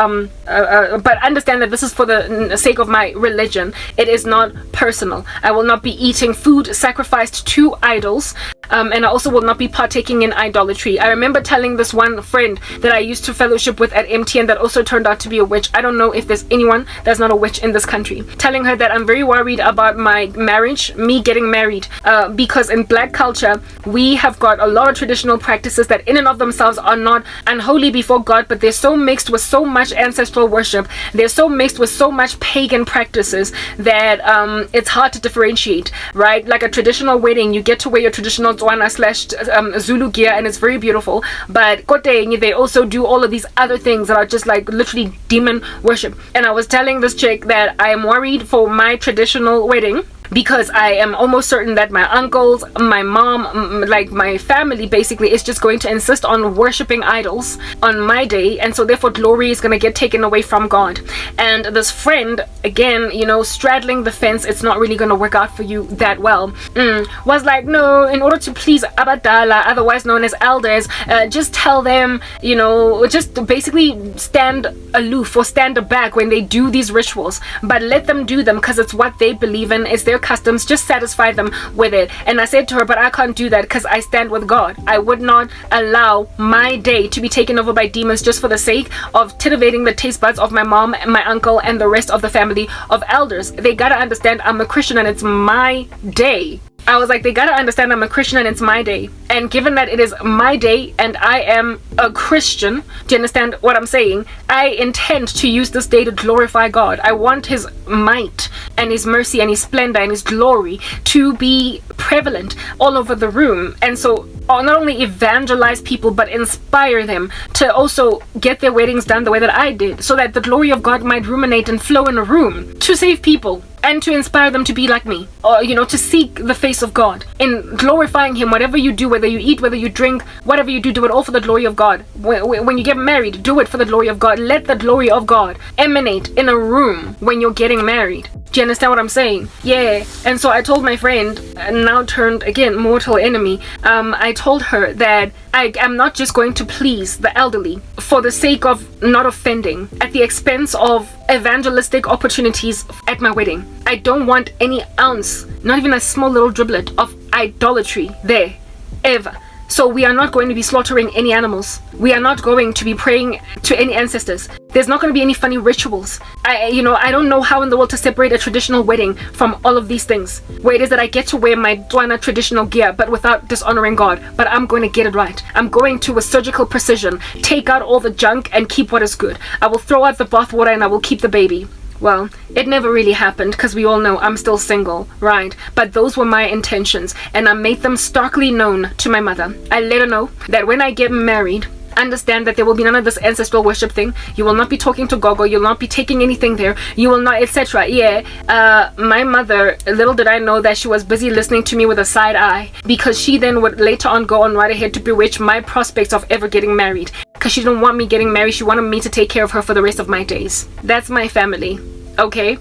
but understand that this is for the sake of my religion. It is not personal. I will not be eating food sacrificed to idols, and I also will not be partaking in idolatry. I remember telling this one friend that I used to fellowship with at MTN that also turned out to be a witch. I don't know if there's anyone that's not a witch in this country. Telling her that I'm very worried about my marriage, me getting married, because in black culture we have got a lot of traditional practices that in and of themselves are not unholy before God, but they're so mixed with so much ancestral worship, they're so mixed with so much pagan practices that it's hard to differentiate, right? Like a traditional wedding, you get to wear your traditional Tswana / Zulu gear and it's very beautiful, but Koteng, they also do all of these other things that are just like literally demon worship. And I was telling this chick that I am worried for my traditional wedding, because I am almost certain that my uncles, my mom, like my family basically is just going to insist on worshiping idols on my day, and so therefore glory is going to get taken away from God. And this friend, again, you know, straddling the fence, it's not really going to work out for you that well, was like, no, in order to please Abadala, otherwise known as elders, just tell them, you know, just basically stand aloof or stand back when they do these rituals, but let them do them because it's what they believe in, it's their customs, just satisfy them with it. And I said to her, but I can't do that because I stand with God. I would not allow my day to be taken over by demons just for the sake of titivating the taste buds of my mom, my uncle, and the rest of the family of elders. They gotta understand I'm a Christian and it's my day. I was like, they gotta understand I'm a Christian and it's my day. And given that it is my day and I am a Christian, do you understand what I'm saying? I intend to use this day to glorify God. I want his might and his mercy and his splendor and his glory to be prevalent all over the room. And so not only evangelize people but inspire them to also get their weddings done the way that I did, so that the glory of God might ruminate and flow in a room to save people and to inspire them to be like me, or, you know, to seek the face of God in glorifying him. Whatever you do, whether you eat, whether you drink, whatever you do, do it all for the glory of God. When you get married, do it for the glory of God. Let the glory of God emanate in a room when you're getting married. Do you understand what I'm saying? Yeah. And so I told my friend, now turned again mortal enemy, I told her that I am not just going to please the elderly for the sake of not offending at the expense of evangelistic opportunities at my wedding. I don't want any ounce, not even a small little driblet of idolatry there, ever. So we are not going to be slaughtering any animals. We are not going to be praying to any ancestors. There's not going to be any funny rituals. I don't know how in the world to separate a traditional wedding from all of these things, where it is that I get to wear my Tswana traditional gear but without dishonoring God. But I'm going to get it right. I'm going to, with surgical precision, take out all the junk and keep what is good. I will throw out the bathwater and I will keep the baby. Well, it never really happened because we all know I'm still single, right? But those were my intentions, and I made them starkly known to my mother. I let her know that when I get married, understand that there will be none of this ancestral worship thing. You will not be talking to Gogo. You'll not be taking anything there. You will not, etc. Yeah, my mother, little did I know that she was busy listening to me with a side eye, because she then would later on go on right ahead to bewitch my prospects of ever getting married, because she didn't want me getting married. She wanted me to take care of her for the rest of my days. That's my family. Okay,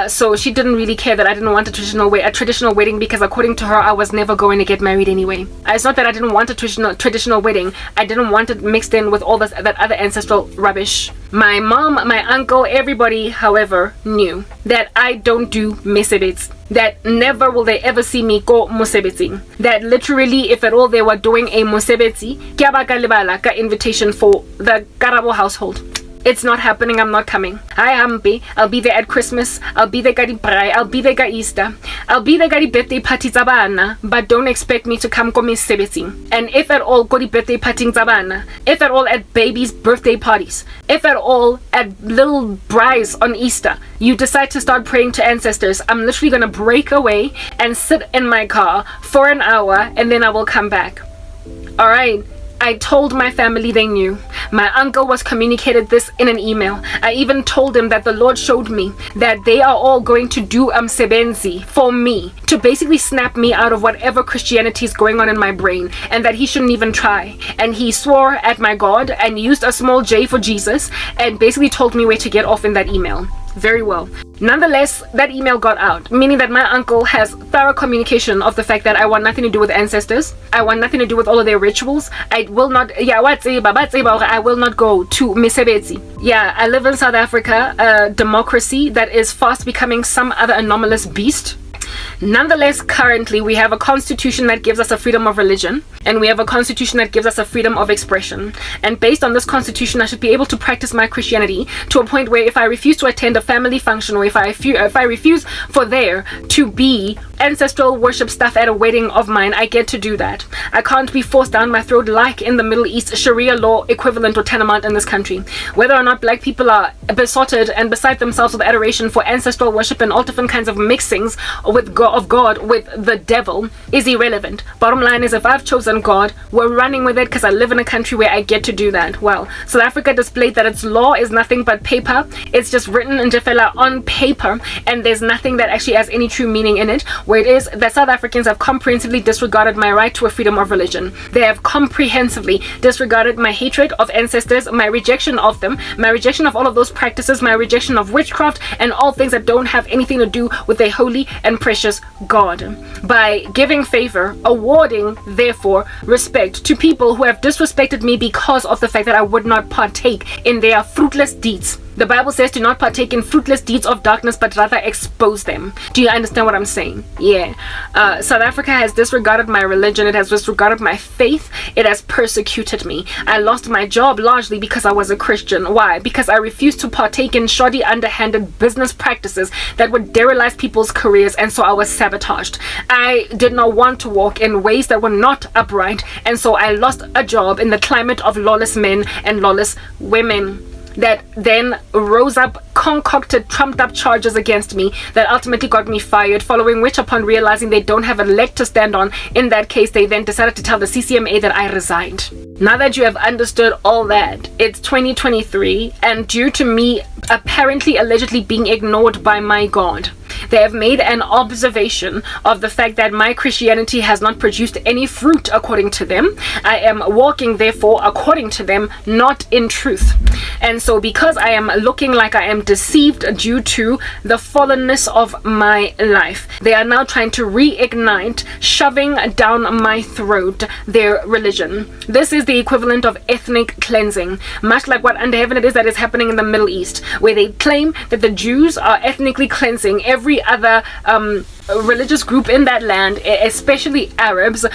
so she didn't really care that I didn't want a traditional wedding, because according to her I was never going to get married anyway. It's not that I didn't want a traditional wedding, I didn't want it mixed in with all that other ancestral rubbish. My mom, my uncle, everybody, however, knew that I don't do mesebetsi. That never will they ever see me go mosebetsi. That literally, if at all they were doing a mosebetsi, ke a baka lebala ka invitation for the Karabo household. It's not happening. I'm not coming. Hi, Hampi. I'll be there at Christmas. I'll be there at Braai. I'll be there at Easter. I'll be there at birthday parties zabana. But don't expect me to come ko mesebetsing. And if at all, go to birthday parties zabana. If at all at babies' birthday parties. If at all at little braais on Easter, you decide to start praying to ancestors, I'm literally gonna break away and sit in my car for an hour, and then I will come back. All right. I told my family they knew. My uncle was communicated this in an email. I even told him that the Lord showed me that they are all going to do msebenzi for me, to basically snap me out of whatever Christianity is going on in my brain, and that he shouldn't even try. And he swore at my God and used a small J for Jesus and basically told me where to get off in that email. Very well. Nonetheless, that email got out, meaning that my uncle has thorough communication of the fact that I want nothing to do with ancestors. I want nothing to do with all of their rituals. I will not, I will not go to mesebetsi. Yeah, I live in South Africa, a democracy that is fast becoming some other anomalous beast. Nonetheless, currently we have a constitution that gives us a freedom of religion, and we have a constitution that gives us a freedom of expression. And based on this constitution, I should be able to practice my Christianity to a point where if I refuse to attend a family function, or if I refuse for there to be ancestral worship stuff at a wedding of mine, I get to do that. I can't be forced down my throat like in the Middle East Sharia law equivalent or tantamount in this country. Whether or not black people are besotted and beside themselves with adoration for ancestral worship and all different kinds of mixings with God with the devil is irrelevant. Bottom line is, if I've chosen God, we're running with it because I live in a country where I get to do that. Well, South Africa displayed that its law is nothing but paper. It's just written in Jafela on paper, and there's nothing that actually has any true meaning in it, where it is that South Africans have comprehensively disregarded my right to a freedom of religion. They have comprehensively disregarded my hatred of ancestors, my rejection of them, my rejection of all of those practices, my rejection of witchcraft, and all things that don't have anything to do with a holy and precious God. By giving favor, awarding, therefore, respect to people who have disrespected me because of the fact that I would not partake in their fruitless deeds. The Bible says, do not partake in fruitless deeds of darkness, but rather expose them. Do you understand what I'm saying? Yeah. South Africa has disregarded my religion. It has disregarded my faith. It has persecuted me. I lost my job largely because I was a Christian. Why? Because I refused to partake in shoddy, underhanded business practices that would derelize people's careers, and so I was sabotaged. I did not want to walk in ways that were not upright, and so I lost a job in the climate of lawless men and lawless women that then rose up, concocted, trumped up charges against me that ultimately got me fired, following which, upon realizing they don't have a leg to stand on in that case, they then decided to tell the CCMA that I resigned. Now that you have understood all that, it's 2023, and due to me apparently allegedly being ignored by my God, they have made an observation of the fact that my Christianity has not produced any fruit according to them. I am walking, therefore, according to them, not in truth. And so because I am looking like I am deceived due to the fallenness of my life, they are now trying to reignite, shoving down my throat, their religion. This is the equivalent of ethnic cleansing, much like what under heaven it is that is happening in the Middle East, where they claim that the Jews are ethnically cleansing every other religious group in that land, especially Arabs,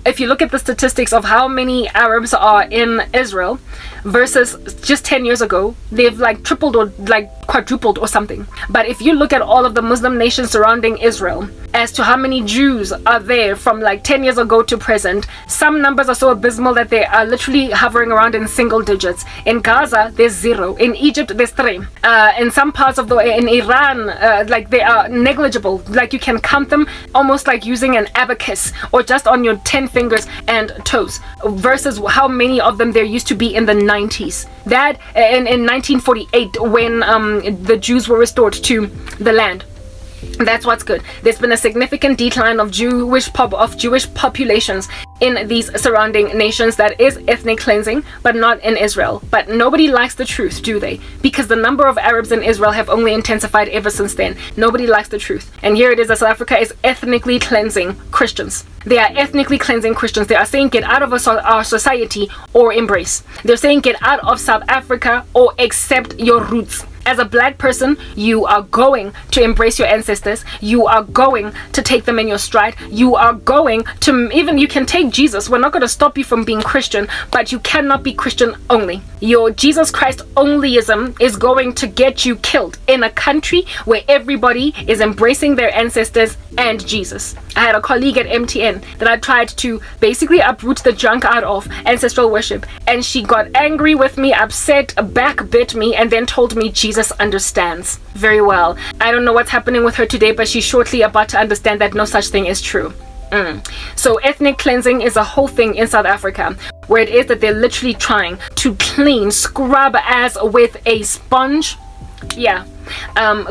if you look at the statistics of how many Arabs are in Israel versus just 10 years ago, they've like tripled or like quadrupled or something. But if you look at all of the Muslim nations surrounding Israel as to how many Jews are there from like 10 years ago to present, some numbers are so abysmal that they are literally hovering around in single digits. In Gaza, there's 0. In Egypt, there's 3. In some parts of in Iran, like they are negligible. Like you can count them almost like using an abacus or just on your 10 fingers and toes, versus how many of them there used to be in the 90s. That in 1948, when the Jews were restored to the land. That's what's good. There's been a significant decline of Jewish populations in these surrounding nations. That is ethnic cleansing, but not in Israel. But nobody likes the truth, do they? Because the number of Arabs in Israel have only intensified ever since then. Nobody likes the truth. And here it is that South Africa is ethnically cleansing Christians. They are ethnically cleansing Christians. They are saying get out of our society or embrace. They're saying get out of South Africa or accept your roots. As a black person, you are going to embrace your ancestors. You are going to take them in your stride. You are going to, even you can take Jesus. We're not going to stop you from being Christian, but you cannot be Christian only. Your Jesus Christ onlyism is going to get you killed in a country where everybody is embracing their ancestors and Jesus. I had a colleague at MTN that I tried to basically uproot the junk out of ancestral worship, and she got angry with me, upset, backbit me, and then told me Jesus understands very well. I don't know what's happening with her today, but she's shortly about to understand that no such thing is true. So ethnic cleansing is a whole thing in South Africa, where it is that they're literally trying to clean, scrub as with a sponge.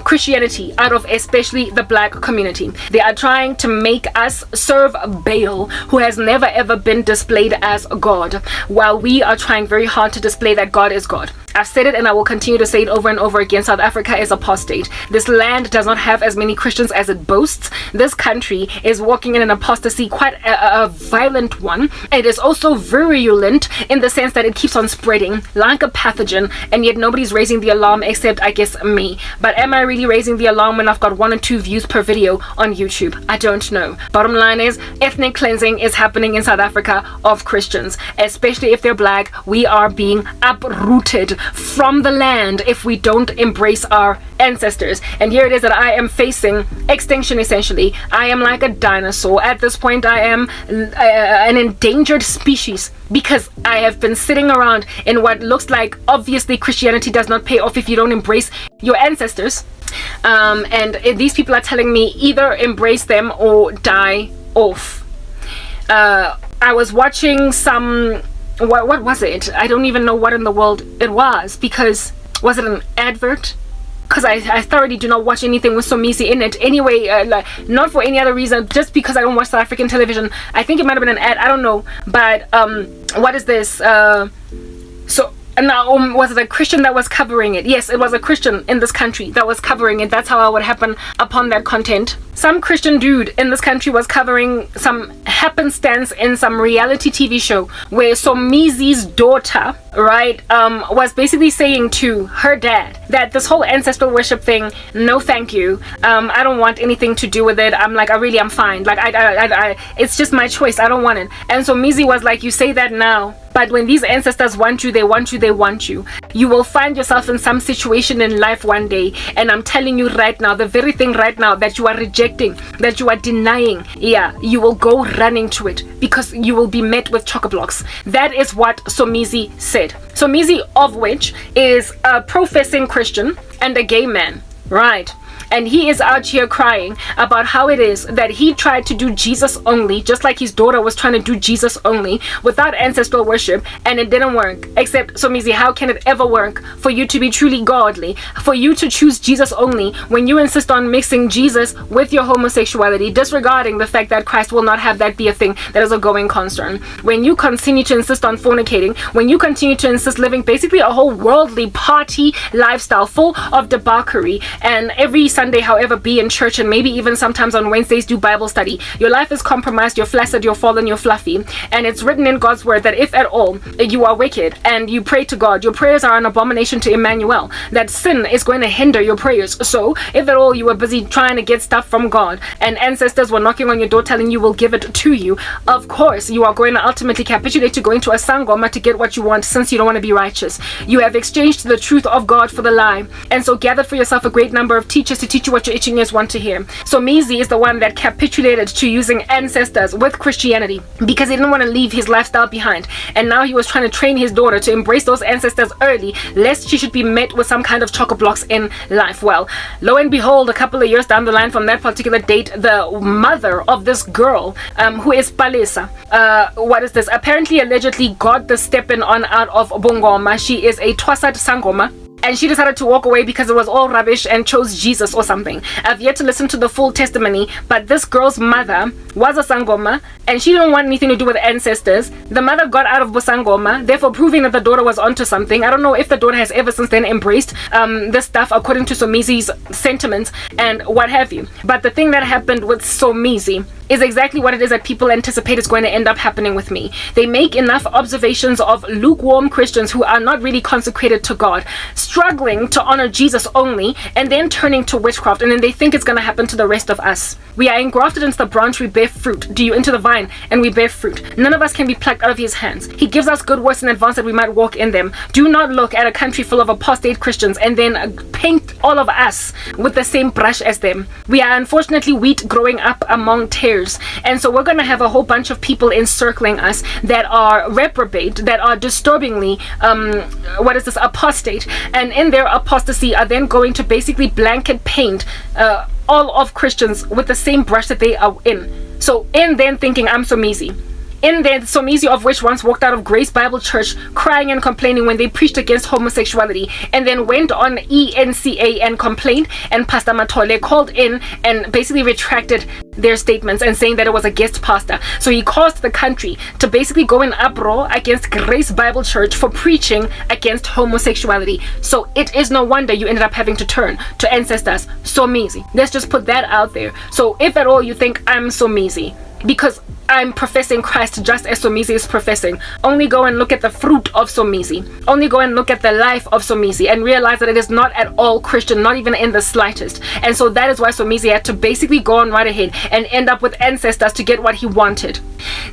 Christianity out of especially the black community. They are trying to make us serve Baal, who has never ever been displayed as God, while we are trying very hard to display that God is God. I've said it and I will continue to say it over and over again. South Africa is apostate. This land does not have as many Christians as it boasts. This country is walking in an apostasy, quite a violent one. It is also virulent in the sense that it keeps on spreading like a pathogen, and yet nobody's raising the alarm except, I guess, me. But am I really raising the alarm when I've got 1 or 2 views per video on YouTube? I don't know. Bottom line is, ethnic cleansing is happening in South Africa of Christians, especially if they're black. We are being uprooted from the land if we don't embrace our ancestors. And here it is that I am facing extinction. Essentially, I am like a dinosaur at this point. I am an endangered species because I have been sitting around in what looks like, obviously, Christianity does not pay off if you don't embrace your ancestors, and these people are telling me either embrace them or die off. I was watching some, what was it? I don't even know what in the world it was, because was it an advert? Because I thoroughly do not watch anything with Somizi in it anyway, not for any other reason, just because I don't watch South African television. I think it might have been an ad, I don't know, but what is this? Now, was it a Christian that was covering it? Yes, it was a Christian in this country that was covering it. That's how I would happen upon that content. Some Christian dude in this country was covering some happenstance in some reality TV show where Somizi's daughter, right, was basically saying to her dad that this whole ancestral worship thing, no thank you, I don't want anything to do with it. I'm like, I'm fine, like I it's just my choice, I don't want it. And Somizi was like, you say that now, but when these ancestors want you, they want you, they want you. You will find yourself in some situation in life one day, and I'm telling you right now, the very thing right now that you are rejecting, that you are denying, you will go running to it because you will be met with chock-a-blocks. That is what Somizi said. Somizi, of which is a professing Christian and a gay man, right? And he is out here crying about how it is that he tried to do Jesus only, just like his daughter was trying to do Jesus only, without ancestral worship, and it didn't work. Except, Somizi, how can it ever work for you to be truly godly, for you to choose Jesus only, when you insist on mixing Jesus with your homosexuality, disregarding the fact that Christ will not have that be a thing that is a going concern? When you continue to insist on fornicating, when you continue to insist living basically a whole worldly party lifestyle full of debauchery, and every Sunday, however, be in church, and maybe even sometimes on Wednesdays do Bible study, your life is compromised, you're flaccid, you're fallen, you're fluffy, and it's written in God's word that if at all you are wicked and you pray to God, your prayers are an abomination to Emmanuel, that sin is going to hinder your prayers. So if at all you were busy trying to get stuff from God and ancestors were knocking on your door telling you we'll give it to you, of course you are going to ultimately capitulate to going to a sangoma to get what you want, since you don't want to be righteous. You have exchanged the truth of God for the lie, and so gather for yourself a great number of teachers to teach you what your itching ears want to hear. Somizi is the one that capitulated to using ancestors with Christianity because he didn't want to leave his lifestyle behind, and now he was trying to train his daughter to embrace those ancestors early, lest she should be met with some kind of chock-a-blocks in life. Well, lo and behold, a couple of years down the line from that particular date, the mother of this girl, who is Palesa, apparently allegedly got the stepping on out of Bongoma. She is a Twasat Sangoma, and she decided to walk away because it was all rubbish and chose Jesus or something. I've yet to listen to the full testimony, but this girl's mother was a Sangoma, and she didn't want anything to do with ancestors. The mother got out of Bosangoma, therefore proving that the daughter was onto something. I don't know if the daughter has ever since then embraced this stuff according to Somizi's sentiments and what have you. But the thing that happened with Somizi is exactly what it is that people anticipate is going to end up happening with me. They make enough observations of lukewarm Christians who are not really consecrated to God, struggling to honor Jesus only, and then turning to witchcraft, and then they think it's going to happen to the rest of us. We are engrafted into the branch, we bear fruit. Do you into the vine, and we bear fruit. None of us can be plucked out of his hands. He gives us good works in advance that we might walk in them. Do not look at a country full of apostate Christians and then paint all of us with the same brush as them. We are unfortunately wheat growing up among tares, and so we're going to have a whole bunch of people encircling us that are reprobate, that are disturbingly apostate, and in their apostasy are then going to basically blanket paint all of Christians with the same brush that they are in. So in then thinking, I'm Somizi. In there, Somizi of which once walked out of Grace Bible Church crying and complaining when they preached against homosexuality, and then went on ENCA and complained, and Pastor Matole called in and basically retracted their statements and saying that it was a guest pastor. So he caused the country to basically go in uproar against Grace Bible Church for preaching against homosexuality. So it is no wonder you ended up having to turn to ancestors Somizi. Let's just put that out there. So if at all you think I'm Somizi because I'm professing Christ just as Somizi is professing, only go and look at the fruit of Somizi. Only go and look at the life of Somizi and realize that it is not at all Christian, not even in the slightest. And so that is why Somizi had to basically go on right ahead and end up with ancestors to get what he wanted.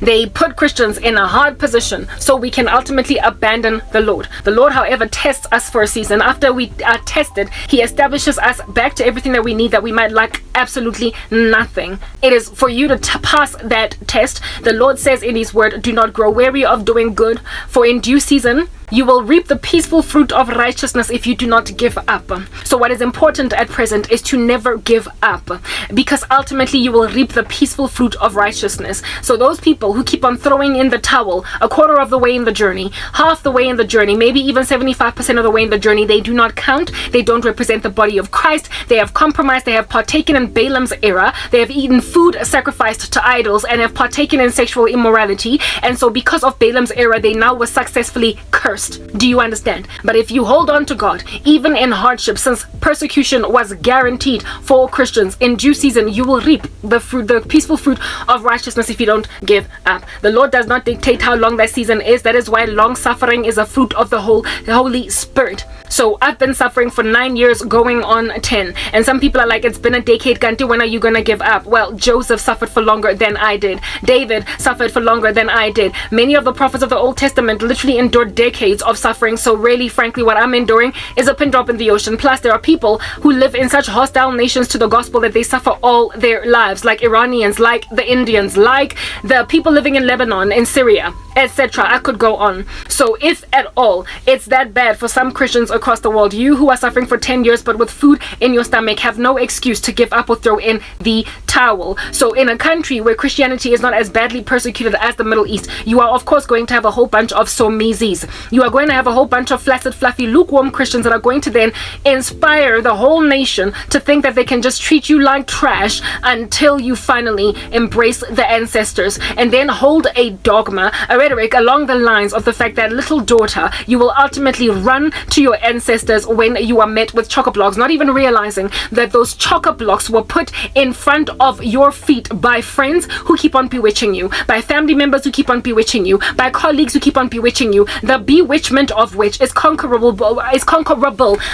They put Christians in a hard position so we can ultimately abandon the Lord. The Lord, however, tests us for a season. After we are tested, he establishes us back to everything that we need, that we might lack absolutely nothing. It is for you to pass that test. The Lord says in his word, do not grow weary of doing good, for in due season you will reap the peaceful fruit of righteousness if you do not give up. So what is important at present is to never give up, because ultimately you will reap the peaceful fruit of righteousness. So those people who keep on throwing in the towel a quarter of the way in the journey, half the way in the journey, maybe even 75% of the way in the journey, they do not count. They don't represent the body of Christ. They have compromised. They have partaken in Balaam's error. They have eaten food sacrificed to idols and have partaken in sexual immorality. And so because of Balaam's error, they now were successfully cursed. Do you understand? But if you hold on to God, even in hardship, since persecution was guaranteed for Christians, in due season you will reap the fruit, the peaceful fruit of righteousness if you don't give up. The Lord does not dictate how long that season is. That is why long suffering is a fruit of the Holy Spirit. So I've been suffering for 9 years going on 10, and some people are like, it's been a decade, Kanti, when are you gonna give up? Well, Joseph suffered for longer than I did. David suffered for longer than I did. Many of the prophets of the Old Testament literally endured decades of suffering. So really, frankly, what I'm enduring is a pin drop in the ocean. Plus, there are people who live in such hostile nations to the gospel that they suffer all their lives, like Iranians, like the Indians, like the people living in Lebanon, in Syria, etc. I could go on. So if at all it's that bad for some Christians across the world, you who are suffering for 10 years but with food in your stomach have no excuse to give up or throw in the towel. So in a country where Christianity is not as badly persecuted as the Middle East, you are of course going to have a whole bunch of Somizis. You are going to have a whole bunch of flaccid, fluffy, lukewarm Christians that are going to then inspire the whole nation to think that they can just treat you like trash until you finally embrace the ancestors, and then hold a dogma, a rhetoric along the lines of the fact that, little daughter, you will ultimately run to your ancestors when you are met with chock-a-blocks, not even realizing that those chock-a-blocks were put in front of your feet by friends who keep on bewitching you, by family members who keep on bewitching you, by colleagues who keep on bewitching you, the bewitchment of which is conquerable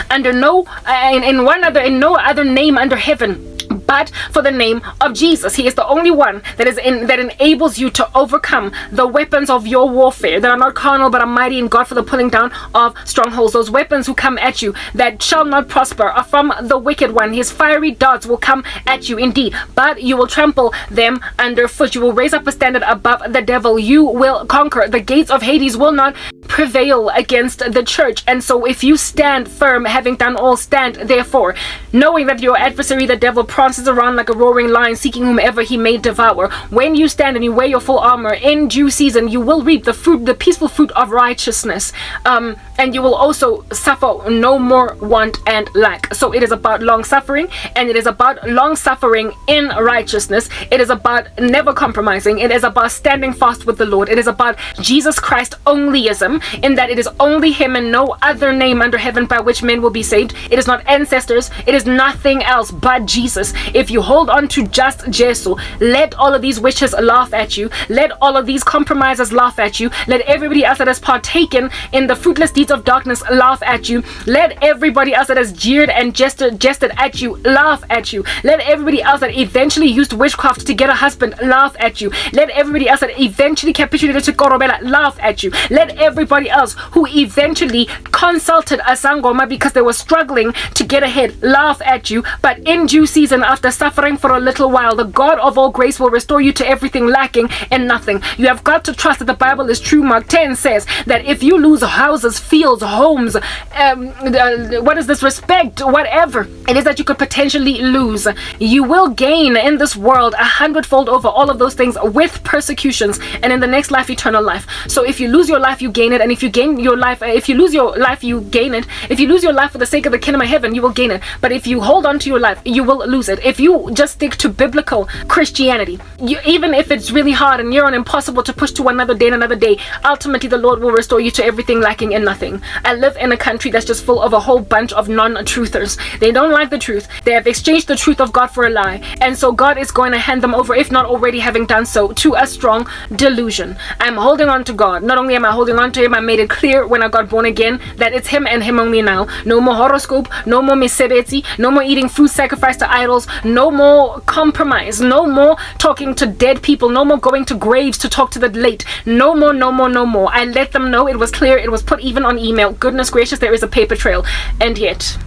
under no other name under heaven but for the name of Jesus. He is the only one that enables you to overcome the weapons of your warfare that are not carnal but are mighty in God for the pulling down of strongholds. Those weapons who come at you that shall not prosper are from the wicked one. His fiery darts will come at you indeed, but you will trample them underfoot. You will raise up a standard above the devil. You will conquer. The gates of Hades will not prevail against the church. And so if you stand firm, having done all, stand therefore, knowing that your adversary the devil prances around like a roaring lion, seeking whomever he may devour. When you stand and you wear your full armor, in due season you will reap the fruit, the peaceful fruit of righteousness, and you will also suffer no more want and lack. So it is about long suffering, and it is about long suffering in righteousness. It is about never compromising. It is about standing fast with the Lord. It is about Jesus Christ onlyism. in that it is only him and no other name under heaven by which men will be saved. It is not ancestors. It is nothing else but Jesus. If you hold on to just Jesus, let all of these witches laugh at you. Let all of these compromisers laugh at you. Let everybody else that has partaken in the fruitless deeds of darkness laugh at you. Let everybody else that has jeered and jested at you laugh at you. Let everybody else that eventually used witchcraft to get a husband laugh at you. Let everybody else that eventually capitulated to Korobela laugh at you. Let everybody else who eventually consulted a sangoma because they were struggling to get ahead laugh at you. But in due season, after suffering for a little while, the God of all grace will restore you to everything lacking and nothing. You have got to trust that the Bible is true. Mark 10 says that if you lose houses, fields, homes, what is this, respect, whatever it is that you could potentially lose, you will gain in this world 100-fold over all of those things with persecutions, and in the next life, eternal life. So if you lose your life, you gain it, and if you gain your life, if you lose your life, you gain it. If you lose your life for the sake of the kingdom of heaven, you will gain it. But if you hold on to your life, you will lose it. If you just stick to biblical Christianity, even if it's really hard and you're impossible to push to another day, ultimately the Lord will restore you to everything lacking and nothing. I live in a country that's just full of a whole bunch of non-truthers. They don't like the truth. They have exchanged the truth of God for a lie, and so God is going to hand them over, if not already having done so, to a strong delusion. I'm holding on to God. Not only am I holding on to him, I made it clear when I got born again that it's him and him only now. No more horoscope, no more misebetsi, no more eating food sacrificed to idols, no more compromise, no more talking to dead people, no more going to graves to talk to the late, no more, no more, no more. I let them know. It was clear. It was put even on email. Goodness gracious, there is a paper trail. And yet,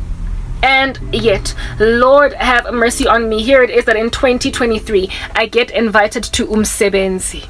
Lord have mercy on me. Here it is that in 2023 I get invited to umsebenzi.